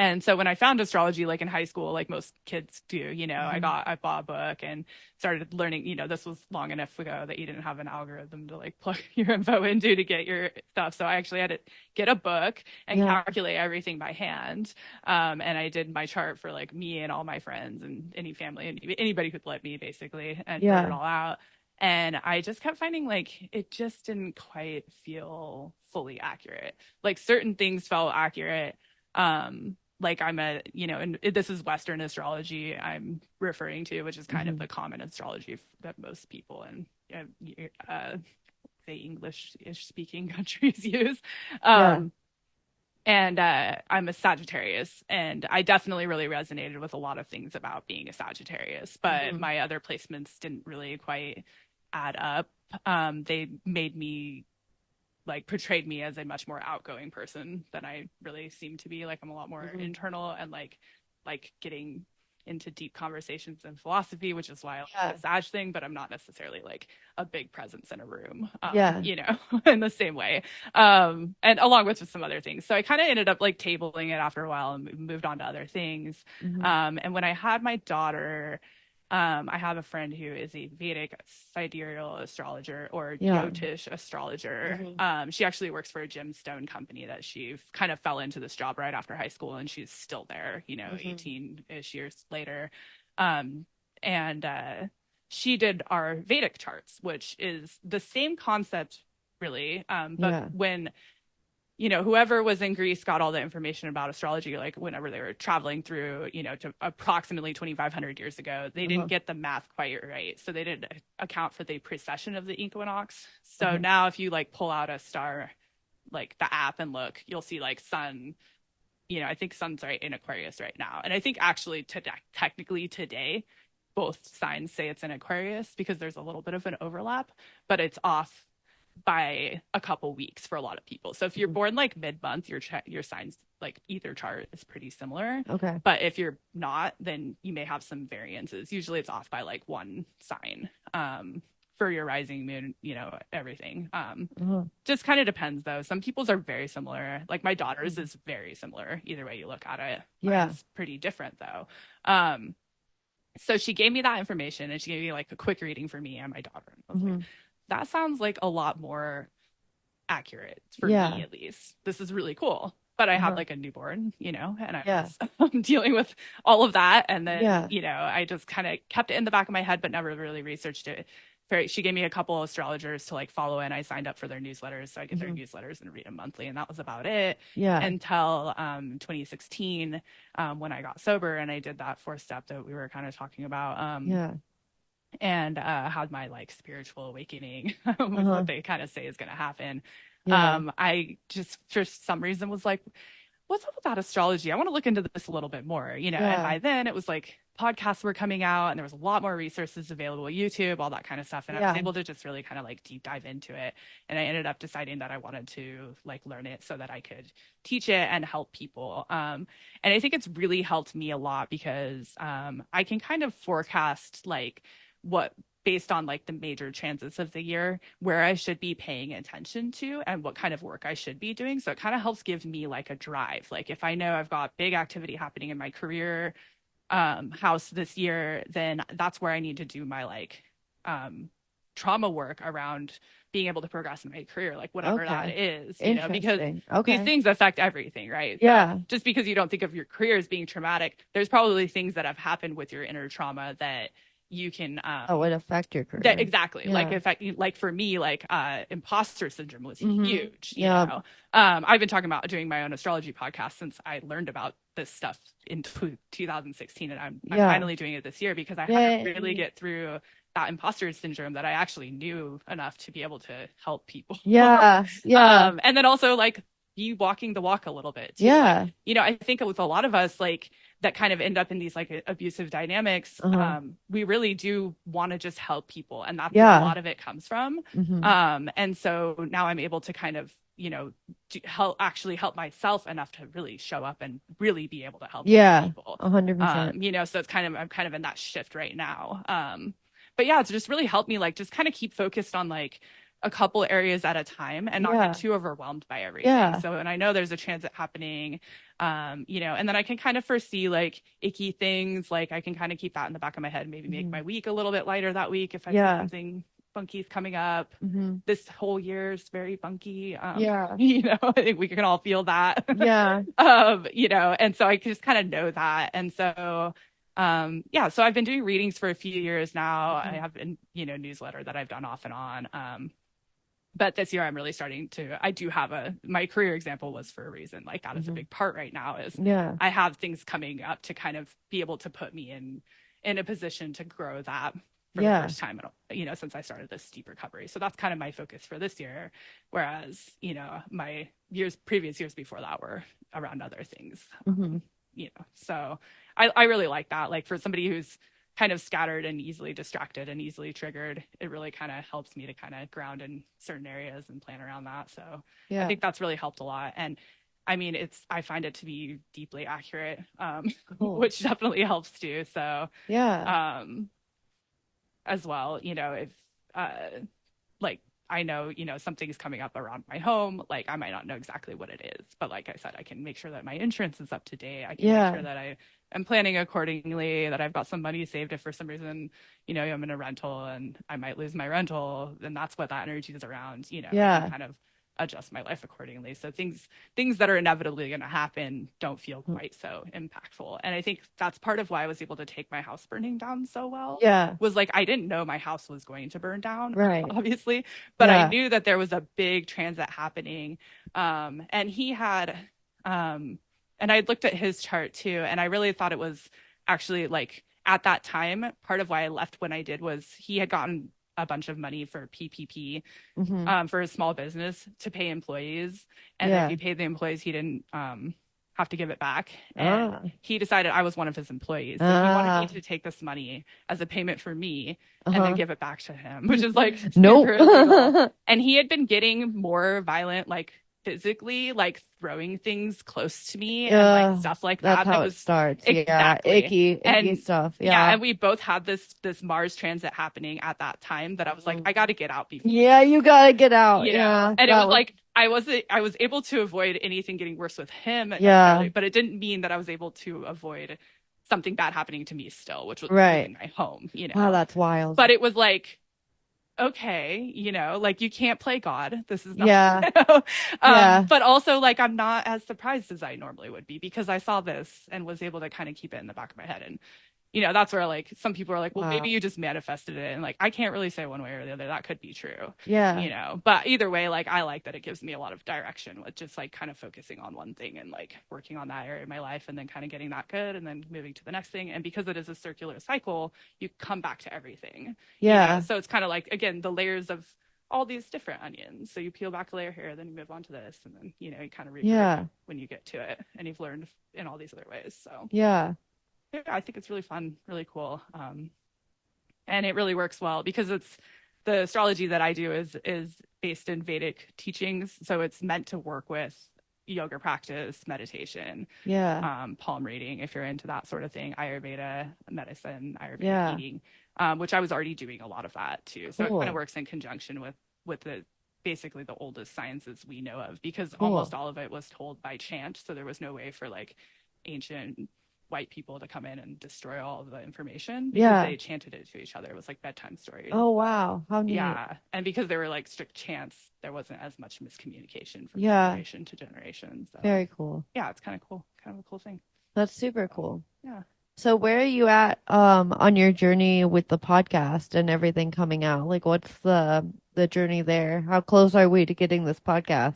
And so when I found astrology, like in high school, like most kids do, you know, I bought a book and started learning, you know, this was long enough ago that you didn't have an algorithm to like plug your info into to get your stuff. So I actually had to get a book and calculate everything by hand. And I did my chart for like me and all my friends and any family and anybody who'd let me, basically, and figured it all out. And I just kept finding like it just didn't quite feel fully accurate. Like certain things felt accurate. Like I'm a, you know, and this is Western astrology I'm referring to, which is kind of the common astrology that most people in say English speaking countries use. And I'm a Sagittarius, and I definitely really resonated with a lot of things about being a Sagittarius, but my other placements didn't really quite add up. They made me like portrayed me as a much more outgoing person than I really seem to be. Like I'm a lot more internal and like getting into deep conversations and philosophy, which is why I like the Sag thing, but I'm not necessarily like a big presence in a room, you know, in the same way. And along with some other things. So I kind of ended up like tabling it after a while and moved on to other things. And when I had my daughter, I have a friend who is a Vedic sidereal astrologer or Jyotish astrologer. She actually works for a gemstone company that she kind of fell into this job right after high school, and she's still there, you know, 18-ish years later. And she did our Vedic charts, which is the same concept, really. But when you know, whoever was in Greece got all the information about astrology, like whenever they were traveling through, you know, to approximately 2,500 years ago, they didn't get the math quite right. So they didn't account for the precession of the equinox. So now if you like pull out a star, like the app and look, you'll see like sun, you know, I think sun's right in Aquarius right now. And I think actually technically today, both signs say it's in Aquarius because there's a little bit of an overlap, but it's off by a couple weeks for a lot of people. So if you're born like mid-month, your signs, like either chart is pretty similar. But if you're not, then you may have some variances. Usually it's off by like one sign for your rising moon, you know, everything. Just kind of depends though. Some people's are very similar. Like my daughter's is very similar either way you look at it. It's pretty different though. So she gave me that information and she gave me like a quick reading for me and my daughter. I was like, that sounds like a lot more accurate for me, at least. This is really cool. But I had like a newborn, you know, and I was dealing with all of that. And then, you know, I just kind of kept it in the back of my head, but never really researched it. She gave me a couple of astrologers to like follow, and I signed up for their newsletters. So I get their newsletters and read them monthly. And that was about it until 2016 when I got sober and I did that fourth step that we were kind of talking about. And had my like spiritual awakening was what they kind of say is going to happen. I just for some reason was like, what's up with that astrology? I want to look into this a little bit more, you know. And by then it was like podcasts were coming out and there was a lot more resources available, YouTube, all that kind of stuff, and I was able to just really kind of like deep dive into it. And I ended up deciding that I wanted to like learn it so that I could teach it and help people. And I think it's really helped me a lot because I can kind of forecast like what based on like the major transits of the year where I should be paying attention to and what kind of work I should be doing. So it kind of helps give me like a drive. Like if I know I've got big activity happening in my career house this year, then that's where I need to do my like trauma work around being able to progress in my career, like whatever that is, you know, because these things affect everything, right? So just because you don't think of your career as being traumatic, there's probably things that have happened with your inner trauma that you can would affect your career. Exactly. Like for me, like imposter syndrome was huge. You know? I've been talking about doing my own astrology podcast since I learned about this stuff in 2016, and I'm finally doing it this year because I had to really get through that imposter syndrome that I actually knew enough to be able to help people. And then also like be walking the walk a little bit too. Like, you know, I think with a lot of us like that kind of end up in these like abusive dynamics, we really do want to just help people, and that's where a lot of it comes from. And so now I'm able to kind of, you know, help myself enough to really show up and really be able to help people. 100%. You know, so I'm kind of in that shift right now. But yeah, it's just really helped me like just kind of keep focused on like a couple areas at a time and not get too overwhelmed by everything. So, and I know there's a transit happening, you know, and then I can kind of foresee like icky things. Like I can kind of keep that in the back of my head, maybe make my week a little bit lighter that week if I see something funky is coming up. This whole year is very funky. You know, I think we can all feel that. You know, and so I just kind of know that. And so so I've been doing readings for a few years now. I have a newsletter that I've done off and on. But this year I'm really starting to, I do have my career example was for a reason. Like that is a big part right now is I have things coming up to kind of be able to put me in a position to grow that for the first time, you know, since I started this steep recovery. So that's kind of my focus for this year. Whereas, you know, my previous years before that were around other things, you know, so I really like that. Like for somebody who's kind of scattered and easily distracted and easily triggered, it really kind of helps me to kind of ground in certain areas and plan around that. So I think that's really helped a lot. And I mean, I find it to be deeply accurate, which definitely helps too. So as well, you know, if like I know, you know, something's coming up around my home, like I might not know exactly what it is, but like I said, I can make sure that my insurance is up to date. I can make sure that I am planning accordingly, that I've got some money saved if for some reason, you know, I'm in a rental and I might lose my rental, then that's what that energy is around, you know, I can kind of adjust my life accordingly. So things that are inevitably going to happen don't feel quite so impactful. And I think that's part of why I was able to take my house burning down so well. Was like, I didn't know my house was going to burn down, obviously, but I knew that there was a big transit happening. And he had, and I looked at his chart too, and I really thought it was actually like at that time, part of why I left when I did was he had gotten a bunch of money for PPP for a small business to pay employees. And if he paid the employees, he didn't have to give it back. And he decided I was one of his employees. So he wanted me to take this money as a payment for me and then give it back to him, which is like super illegal. And he had been getting more violent, like physically, like throwing things close to me and like stuff like that. That's how it starts. Exactly. Icky stuff. And we both had this Mars transit happening at that time that I was like, I got to get out before. You got to get out. You know? And it was like, I was able to avoid anything getting worse with him. But it didn't mean that I was able to avoid something bad happening to me still, which was in my home, you know. Wow, that's wild. But it was like, okay, you know, like you can't play God. This is not, you know? But also like, I'm not as surprised as I normally would be because I saw this and was able to kind of keep it in the back of my head. And, you know, that's where like some people are like, well, maybe you just manifested it. And like, I can't really say one way or the other. That could be true. You know, but either way, like I like that it gives me a lot of direction with just like kind of focusing on one thing and like working on that area of my life and then kind of getting that good and then moving to the next thing. And because it is a circular cycle, you come back to everything. You know? So it's kind of like, again, the layers of all these different onions. So you peel back a layer here, then you move on to this. And then, you know, you kind of regroup when you get to it and you've learned in all these other ways. So yeah, I think it's really fun, really cool. And it really works well because it's the astrology that I do is based in Vedic teachings. So it's meant to work with yoga practice, meditation, palm reading, if you're into that sort of thing, Ayurveda medicine, Ayurveda eating, which I was already doing a lot of that too. So it kind of works in conjunction with the basically the oldest sciences we know of because almost all of it was told by chant. So there was no way for like ancient white people to come in and destroy all of the information because they chanted it to each other. It was like bedtime stories. Oh, wow. How neat. Yeah. And because they were like strict chants, there wasn't as much miscommunication from generation to generation. So, very cool. Yeah, it's kind of cool. Kind of a cool thing. That's super cool. Yeah. So where are you at on your journey with the podcast and everything coming out? Like what's the journey there? How close are we to getting this podcast?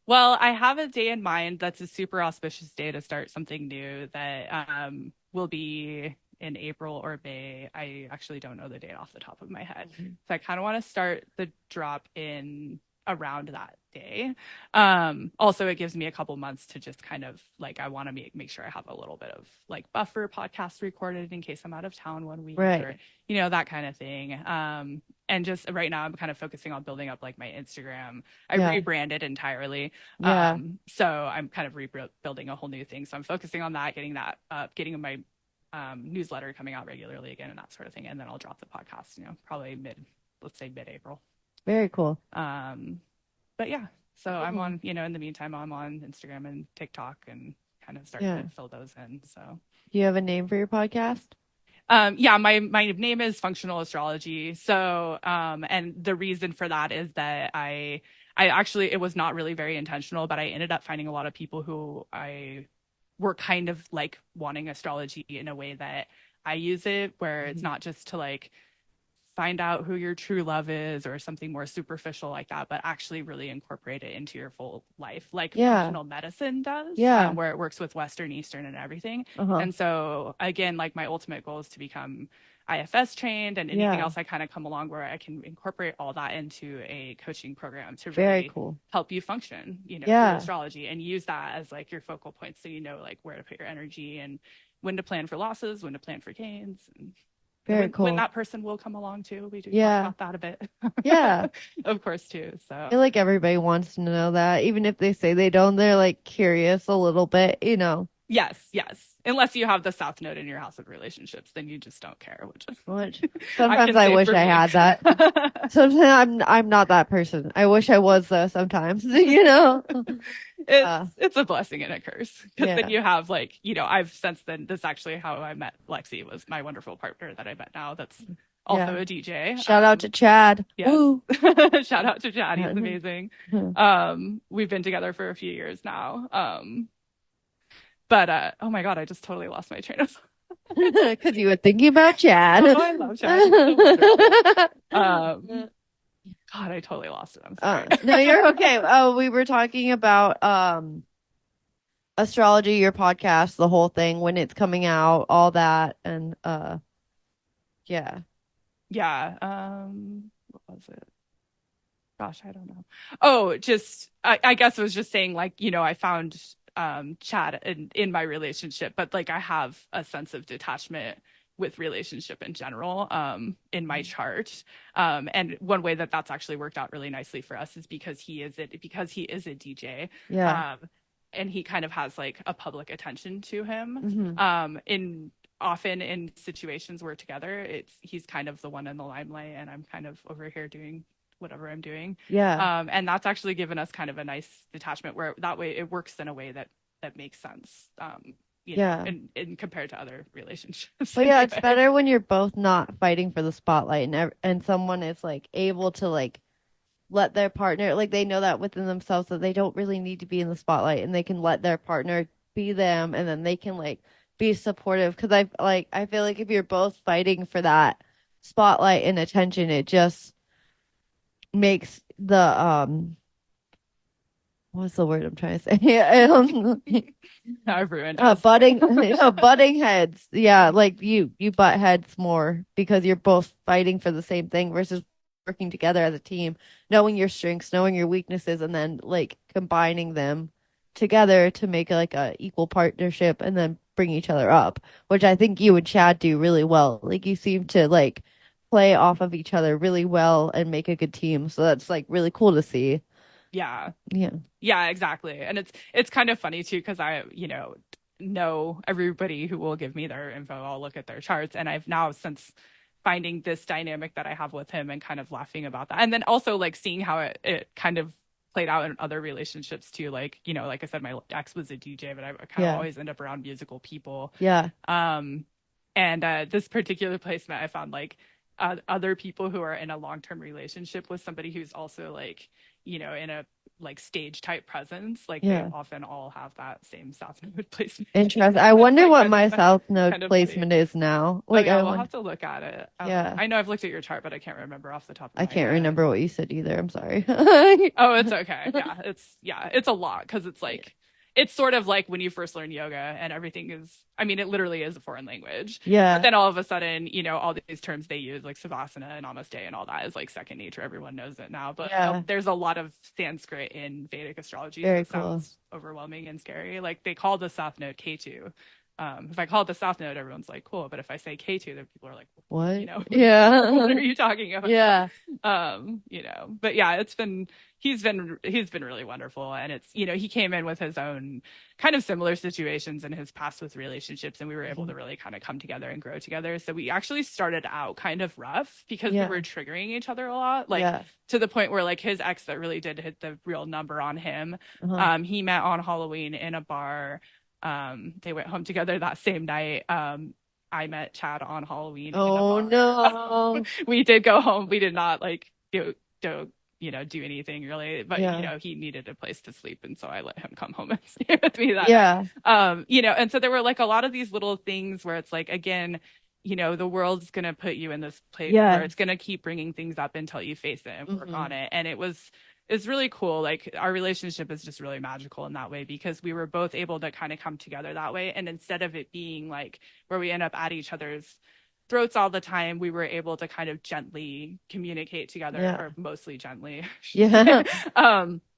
Well, I have a day in mind that's a super auspicious day to start something new that will be in April or May. I actually don't know the date off the top of my head. So I kind of want to start the drop in around that day. Also, it gives me a couple months to just kind of like, I want to make sure I have a little bit of like buffer podcast recorded in case I'm out of town one week or, you know, that kind of thing. And just right now I'm kind of focusing on building up like my Instagram. I rebranded entirely. So I'm kind of rebuilding a whole new thing. So I'm focusing on that, getting that up, getting my newsletter coming out regularly again and that sort of thing. And then I'll drop the podcast, you know, probably let's say mid-April. Very cool. But yeah, so I'm on, in the meantime, I'm on Instagram and TikTok and kind of starting to fill those in. So do you have a name for your podcast? Yeah, my name is Functional Astrology. So, and the reason for that is that I actually, it was not really very intentional, but I ended up finding a lot of people who I were kind of like wanting astrology in a way that I use it, where it's not just to like find out who your true love is or something more superficial like that, but actually really incorporate it into your full life, like functional medicine does, where it works with Western, Eastern, and everything. And so again, like my ultimate goal is to become IFS trained, and anything else I kind of come along where I can incorporate all that into a coaching program to really help you function, through astrology, and use that as like your focal point, so like where to put your energy and when to plan for losses, when to plan for gains. And very cool. When that person will come along too. We do talk about that a bit. Yeah. Of course too. So I feel like everybody wants to know that. Even if they say they don't, they're like curious a little bit, Yes. Unless you have the South Node in your house of relationships, then you just don't care. Which sometimes I wish I had that. Sometimes I'm not that person. I wish I was though sometimes, It's a blessing and a curse, because then you have like, I've since then, this is actually how I met Lexi, was my wonderful partner that I met now, that's also a DJ. Shout out to Chad. Yes. Shout out to Chad. He's amazing. We've been together for a few years now. But oh my God, I just totally lost my train of thought. Because you were thinking about Chad. Oh, I love Chad. So God, I totally lost it. I'm sorry. No, you're okay. Oh, we were talking about astrology, your podcast, the whole thing, when it's coming out, all that, and yeah. What was it? Gosh, I don't know. Oh, just I guess it was just saying, like, I found Chad in my relationship, but like I have a sense of detachment with relationship in general in my chart, and one way that that's actually worked out really nicely for us is because he is a DJ, and he kind of has like a public attention to him, often in situations we're together, he's kind of the one in the limelight and I'm kind of over here doing whatever I'm doing. And that's actually given us kind of a nice detachment, where that way it works in a way that makes sense. And compared to other relationships. But it's better when you're both not fighting for the spotlight, and someone is like able to like let their partner, like they know that within themselves that they don't really need to be in the spotlight, and they can let their partner be them, and then they can like be supportive. Because I feel like if you're both fighting for that spotlight and attention, it just makes the what's the word I'm trying to say? I've ruined butting heads. Yeah, like you butt heads more because you're both fighting for the same thing versus working together as a team, knowing your strengths, knowing your weaknesses, and then like combining them together to make like a equal partnership and then bring each other up, which I think you and Chad do really well. Like you seem to like play off of each other really well and make a good team. So that's like really cool to see. Yeah, exactly. And it's kind of funny too, because I know everybody who will give me their info. I'll look at their charts, and I've now, since finding this dynamic that I have with him and kind of laughing about that, and then also like seeing how it kind of played out in other relationships too. Like, like I said, my ex was a DJ, but I kind of always end up around musical people. And this particular placement, I found like other people who are in a long-term relationship with somebody who's also like, in a like stage type presence, like they often all have that same South Node placement. Interesting. I wonder what my South Node placement is now. Like, we'll have to look at it. I know I've looked at your chart, but I can't remember off the top of my head. I can't remember what you said either. I'm sorry. Oh, it's okay. It's a lot, because it's like, it's sort of like when you first learn yoga and everything is, it literally is a foreign language. But then all of a sudden, all these terms they use, like Savasana and Namaste and all that, is like second nature. Everyone knows it now. But there's a lot of Sanskrit in Vedic astrology. Very cool. Sounds overwhelming and scary. Like they call the South Node K2. If I call it the South Node, everyone's like, cool. But if I say K2, then people are like, what? What are you talking about? Yeah. But yeah, he's been really wonderful. And it's, he came in with his own kind of similar situations in his past with relationships, and we were able to really kind of come together and grow together. So we actually started out kind of rough because we were triggering each other a lot, like to the point where like his ex that really did hit the real number on him. He met on Halloween in a bar. They went home together that same night. I met Chad on Halloween. Oh no. We did go home. We did not like do anything really, but he needed a place to sleep, and so I let him come home and stay with me that night. And so there were like a lot of these little things where it's like, again, the world's gonna put you in this place where it's gonna keep bringing things up until you face it and work on it. And it's really cool. Like our relationship is just really magical in that way, because we were both able to kind of come together that way. And instead of it being like where we end up at each other's throats all the time, we were able to kind of gently communicate together, or mostly gently.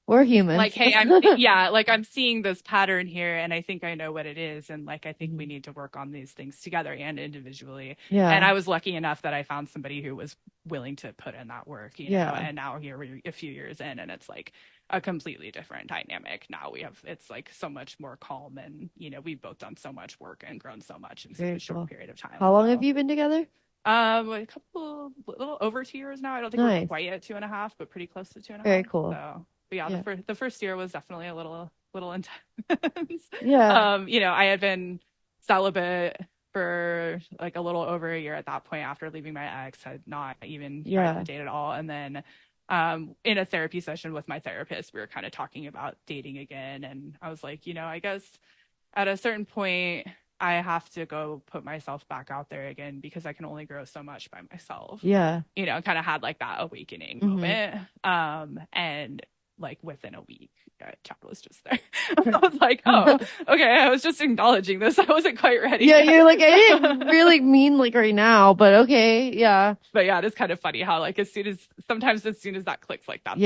We're humans. Like, hey, I'm seeing this pattern here, and I think I know what it is, and like I think we need to work on these things together and individually. And I was lucky enough that I found somebody who was willing to put in that work, know. And now here we're a few years in, and it's like a completely different dynamic. Now it's like so much more calm, and we've both done so much work and grown so much in such a short period of time. How long have you been together? A little over 2 years now. I don't think we're quite at 2.5, but pretty close to 2.5. Very cool. So, but yeah, the first year was definitely a little intense. I had been celibate for like a little over a year at that point after leaving my ex. Had not even tried to date at all. And then in a therapy session with my therapist, we were kind of talking about dating again. And I was like, I guess at a certain point, I have to go put myself back out there again, because I can only grow so much by myself. Kind of had like that awakening moment. And like within a week, Chad was just there. I was like, oh, okay. I was just acknowledging this. I wasn't quite ready. You're like, I didn't really mean like right now, but okay. But yeah, it is kind of funny how like as soon as that clicks, like that's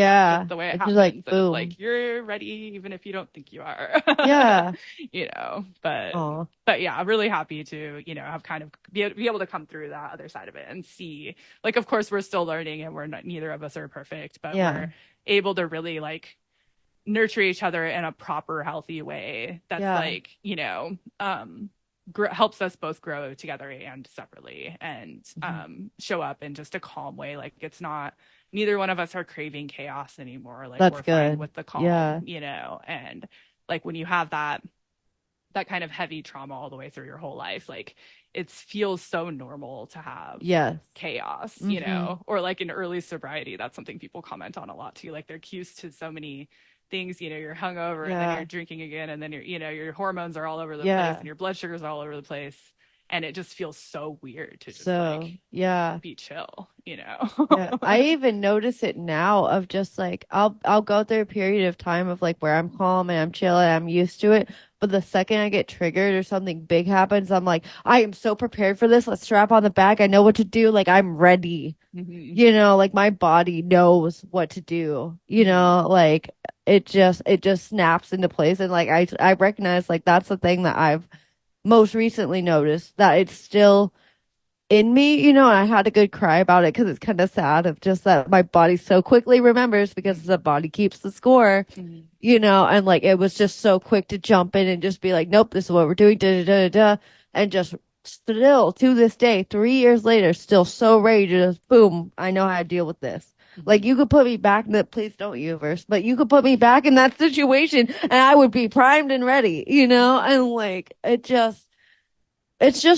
the way it happens. Like, boom. It's like you're ready even if you don't think you are. But yeah, I'm really happy to have kind of be able to come through that other side of it and see, like, of course we're still learning, and neither of us are perfect, but we're able to really like nurture each other in a proper, healthy way that's like helps us both grow together and separately, and show up in just a calm way. Like it's not, neither one of us are craving chaos anymore. Like that's we're good. Fine with the calm, and like when you have that kind of heavy trauma all the way through your whole life, like it feels so normal to have chaos, or like in early sobriety, that's something people comment on a lot too. Like they're used to so many things, you're hungover and then you're drinking again, and then your hormones are all over the place, and your blood sugars are all over the place. And it just feels so weird to just be chill, I even notice it now of just like, I'll go through a period of time of like where I'm calm and I'm chill and I'm used to it. But the second I get triggered or something big happens, I'm like, I am so prepared for this. Let's strap on the back. I know what to do. Like I'm ready, like my body knows what to do, like it just snaps into place. And like, I recognize like that's the thing that I've most recently noticed, that it's still in me, and I had a good cry about it because it's kind of sad of just that my body so quickly remembers, because the body keeps the score, and like it was just so quick to jump in and just be like, nope, this is what we're doing, da da da da, and just still to this day, 3 years later, still so ready to just boom, I know how to deal with this. Like you could put me back in that, please don't universe, but you could put me back in that situation and I would be primed and ready, and like it's just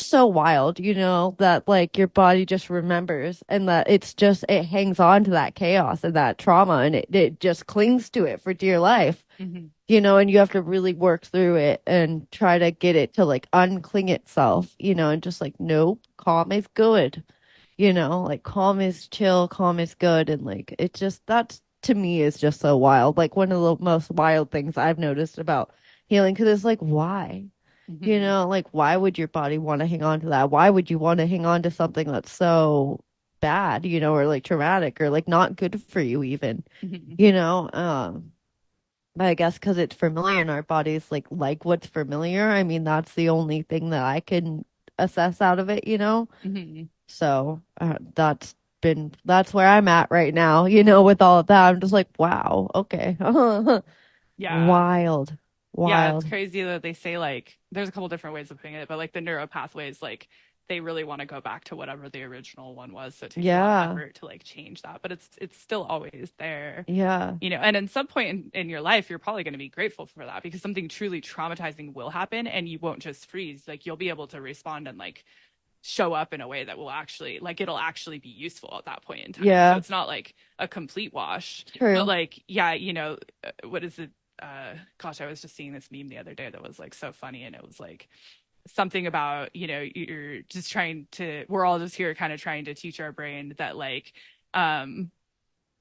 so wild, that like your body just remembers, and that it hangs on to that chaos and that trauma, and it just clings to it for dear life, and you have to really work through it and try to get it to like uncling itself, and just like, nope, calm is good. Like calm is chill, calm is good. And like, it just, that to me is just so wild. Like one of the most wild things I've noticed about healing, because it's like, why? Like, why would your body want to hang on to that? Why would you want to hang on to something that's so bad, or like traumatic or like not good for you even, but I guess because it's familiar and our bodies like what's familiar. I mean, that's the only thing that I can assess out of it, So that's that's where I'm at right now, with all of that. I'm just like, wow, okay. Yeah. Wild. Yeah, it's Wild. crazy that they say like there's a couple different ways of putting it, but like the neural pathways, like they really want to go back to whatever the original one was. So it takes a lot of Yeah. effort to like change that, but it's still always there. Yeah. And in some point in your life, you're probably going to be grateful for that because something truly traumatizing will happen and you won't just freeze. Like you'll be able to respond and like show up in a way that will actually like it'll actually be useful at that point in time. Yeah. So it's not like a complete wash. True. But like, yeah, what is it? Gosh, I was just seeing this meme the other day that was like so funny, and it was like something about, you're just we're all just here kind of trying to teach our brain that like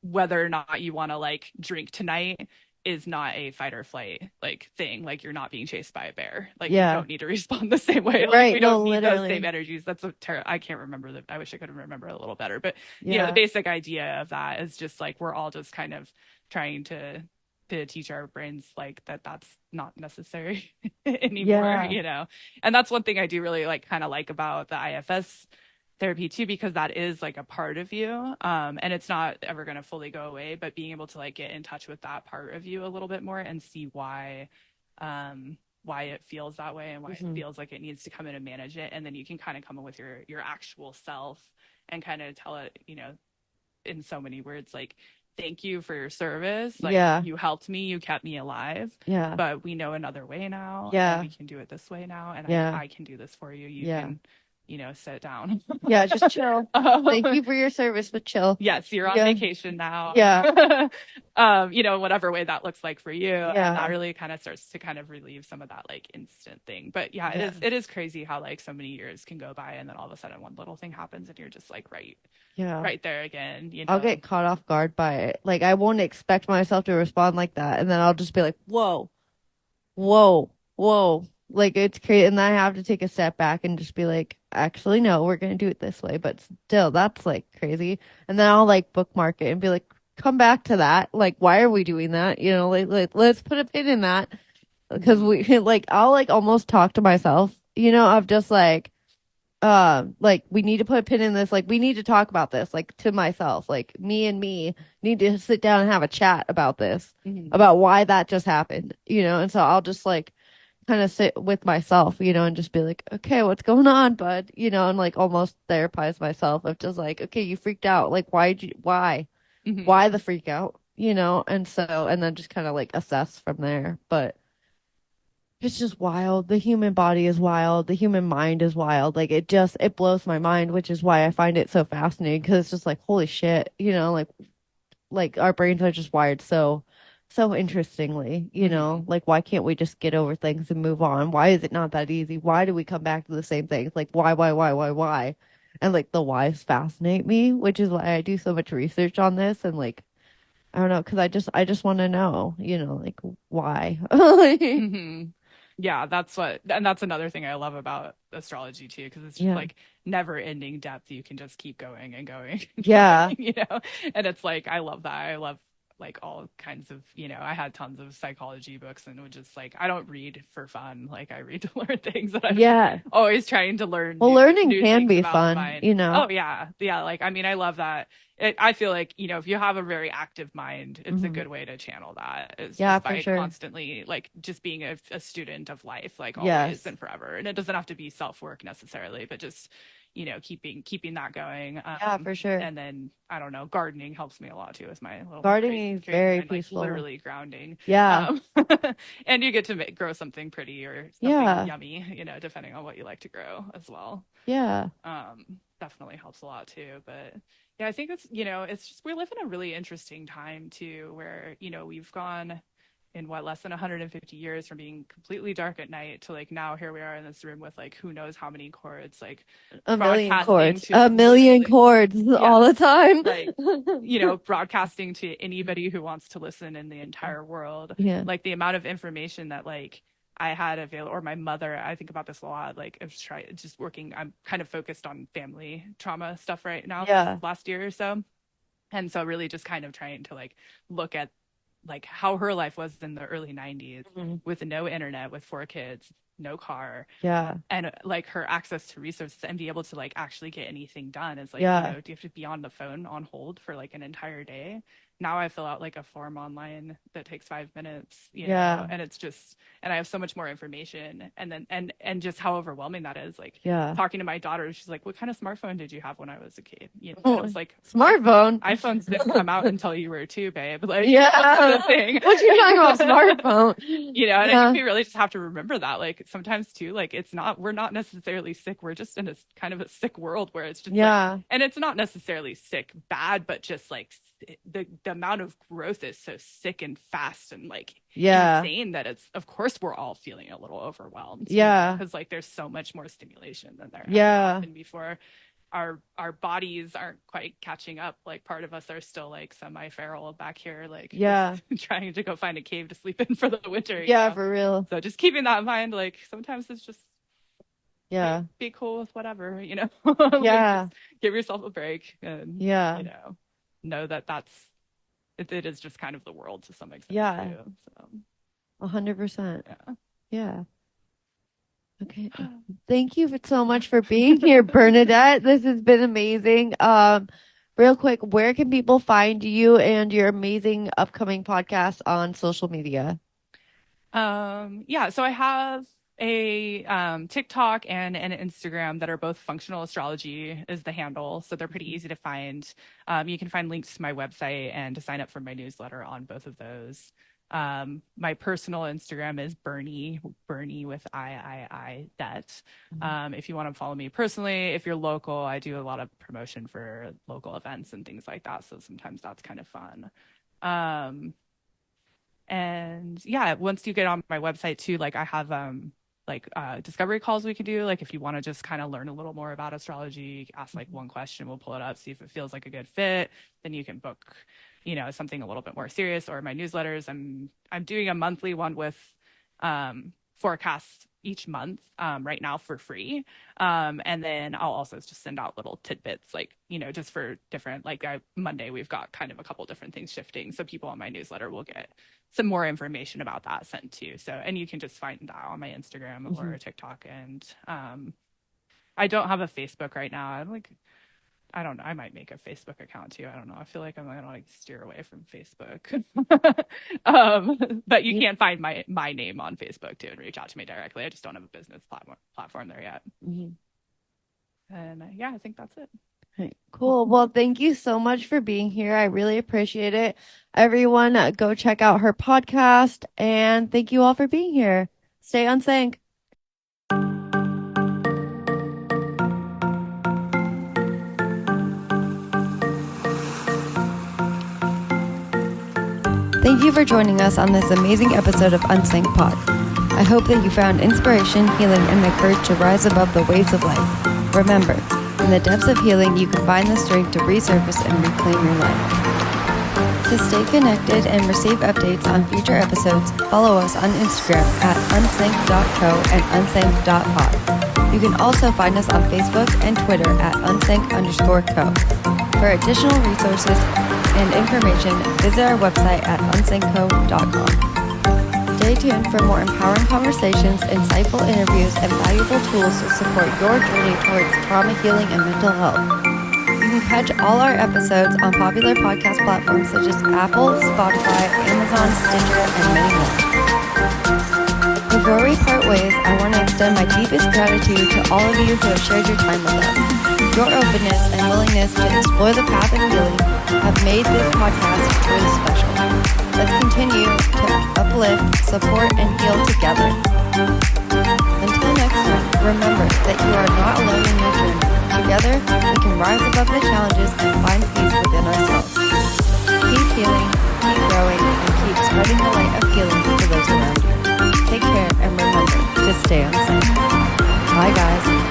whether or not you want to like drink tonight is not a fight or flight like thing. Like you're not being chased by a bear. Like you don't need to respond the same way. Like right. we don't No, need literally. those same energies. That's I can't remember that. I wish I could remember it a little better. But Yeah. the basic idea of that is just like we're all just kind of trying to teach our brains like that's not necessary anymore. And that's one thing I do really like kind of like about the IFS therapy too, because that is like a part of you, and it's not ever going to fully go away, but being able to like get in touch with that part of you a little bit more and see why it feels that way and why it feels like it needs to come in and manage it, and then you can kind of come in with your actual self and kind of tell it, in so many words, like, thank you for your service. Like you helped me, you kept me alive. Yeah. But we know another way now. Yeah. And we can do it this way now. And I can do this for you. You can, sit down. Yeah, just chill. Thank you for your service, but chill. Yes, you're on vacation now. Yeah. Whatever way that looks like for you. Yeah. And that really kind of starts to kind of relieve some of that like instant thing. But it is crazy how like so many years can go by and then all of a sudden one little thing happens and you're just like right there again. I'll get caught off guard by it. Like I won't expect myself to respond like that, and then I'll just be like, whoa. Like it's crazy, and then I have to take a step back and just be like, actually, no, we're gonna do it this way. But still, that's like crazy. And then I'll like bookmark it and be like, come back to that. Like, why are we doing that? Like let's put a pin in that, because we like I'll like almost talk to myself. Of just like we need to put a pin in this. Like we need to talk about this. Like to myself, like me and me need to sit down and have a chat about this, about why that just happened. And so I'll just like kind of sit with myself, and just be like, okay, what's going on, bud? And like almost therapize myself of just like, okay, you freaked out. Like, why the freak out? And then just kind of like assess from there. But it's just wild. The human body is wild. The human mind is wild. Like it blows my mind, which is why I find it so fascinating, because it's just like, holy shit, like our brains are just wired so interestingly, like why can't we just get over things and move on? Why is it not that easy? Why do we come back to the same things? Like why? And like the whys fascinate me, which is why I do so much research on this. And like, I don't know, because I just want to know, like why. Yeah, that's another thing I love about astrology too, because it's just like never ending depth. You can just keep going and going. Yeah. And it's like, I love that. I love like all kinds of, I had tons of psychology books and would just like, I don't read for fun. Like I read to learn things that I'm always trying to learn. Well, learning can be fun, Oh yeah. Yeah. Like, I mean, I love that. I feel like, if you have a very active mind, it's a good way to channel that. It's just by constantly like just being a student of life, like always and forever. And it doesn't have to be self-work necessarily, but just, keeping that going. For sure. And then I don't know, gardening helps me a lot too. With my little gardening is very mind, peaceful, like, literally grounding. Yeah. And you get to grow something pretty or something yummy, depending on what you like to grow as well. Yeah. Definitely helps a lot too. But yeah, I think it's just we live in a really interesting time too, where we've gone in less than 150 years from being completely dark at night to like now here we are in this room with like who knows how many cords, like a million cords all the time, like broadcasting to anybody who wants to listen in the entire world. Like the amount of information that like I had available, or my mother, I think about this a lot, like just working, I'm kind of focused on family trauma stuff right now, this last year or so, and so really just kind of trying to like look at like how her life was in the early 90s with no internet, with 4 kids, no car. Yeah. And like her access to resources and be able to like actually get anything done is like, Yeah. you know, do you have to be on the phone on hold for like an entire day? Now I fill out like a form online that takes 5 minutes, you know, and it's just, and I have so much more information. And then, and just how overwhelming that is. Like talking to my daughter, she's like, what kind of smartphone did you have when I was a kid? You know, and I was like, smartphone. iPhones didn't come out until you were 2, babe. Like, the thing. What you talking about, smartphone? You know, and I think we really just have to remember that. Like sometimes too, like we're not necessarily sick. We're just in a kind of a sick world where it's just like, and it's not necessarily sick bad, but just like the amount of growth is so sick and fast and like insane that it's, of course we're all feeling a little overwhelmed. Because like there's so much more stimulation than there has been before. Our bodies aren't quite catching up. Like part of us are still like semi-feral back here, like trying to go find a cave to sleep in for the winter. Yeah, for real. So just keeping that in mind, like sometimes it's just be cool with whatever, you know. Like, give yourself a break and you know that it is just kind of the world to some extent too, so 100%. Yeah. Okay. Thank you so much for being here, Bernedette. This has been amazing. Real quick, where can people find you and your amazing upcoming podcast on social media? So I have a TikTok and an Instagram that are both Functional Astrology is the handle, so they're pretty easy to find. You can find links to my website and to sign up for my newsletter on both of those. My personal Instagram is Bernie with I-I-I-dette. If you want to follow me personally, if you're local, I do a lot of promotion for local events and things like that. So sometimes that's kind of fun. And yeah, once you get on my website too, like I have, discovery calls we can do. Like if you want to just kind of learn a little more about astrology, ask like one question, we'll pull it up, see if it feels like a good fit. Then you can book, you know, something a little bit more serious. Or my newsletters, I'm doing a monthly one with forecasts each month right now for free. And then I'll also just send out little tidbits, like, you know, just for different, like Monday, we've got kind of a couple different things shifting. So people on my newsletter will get some more information about that sent to you. So, and you can just find that on my Instagram or TikTok. And I don't have a Facebook right now. I don't know. I might make a Facebook account too. I don't know. I feel like I'm gonna like steer away from Facebook. But you can find my name on Facebook too and reach out to me directly. I just don't have a business platform there yet. And I think that's it. Okay, cool. Well, thank you so much for being here. I really appreciate it. Everyone, go check out her podcast, and thank you all for being here. Stay on sync. Thank you for joining us on this amazing episode of Unsync Pod. I hope that you found inspiration, healing, and the courage to rise above the waves of life. Remember, in the depths of healing, you can find the strength to resurface and reclaim your life. To stay connected and receive updates on future episodes, follow us on Instagram at unsync.co and unsync.pod. You can also find us on Facebook and Twitter at unsync_co. For additional resources and information, visit our website at unsynco.com. Stay tuned for more empowering conversations, insightful interviews, and valuable tools to support your journey towards trauma healing and mental health. You can catch all our episodes on popular podcast platforms such as Apple, Spotify, Amazon, Stitcher, and many more. Before we part ways, I want to extend my deepest gratitude to all of you who have shared your time with us. Your openness and willingness to explore the path of healing have made this podcast truly special. Let's continue to uplift, support, and heal together. Until next time, remember that you are not alone in your journey. Together, we can rise above the challenges and find peace within ourselves. Keep healing, keep growing, and keep spreading the light of healing to those around you. Take care and remember to stay on sync. Bye, guys.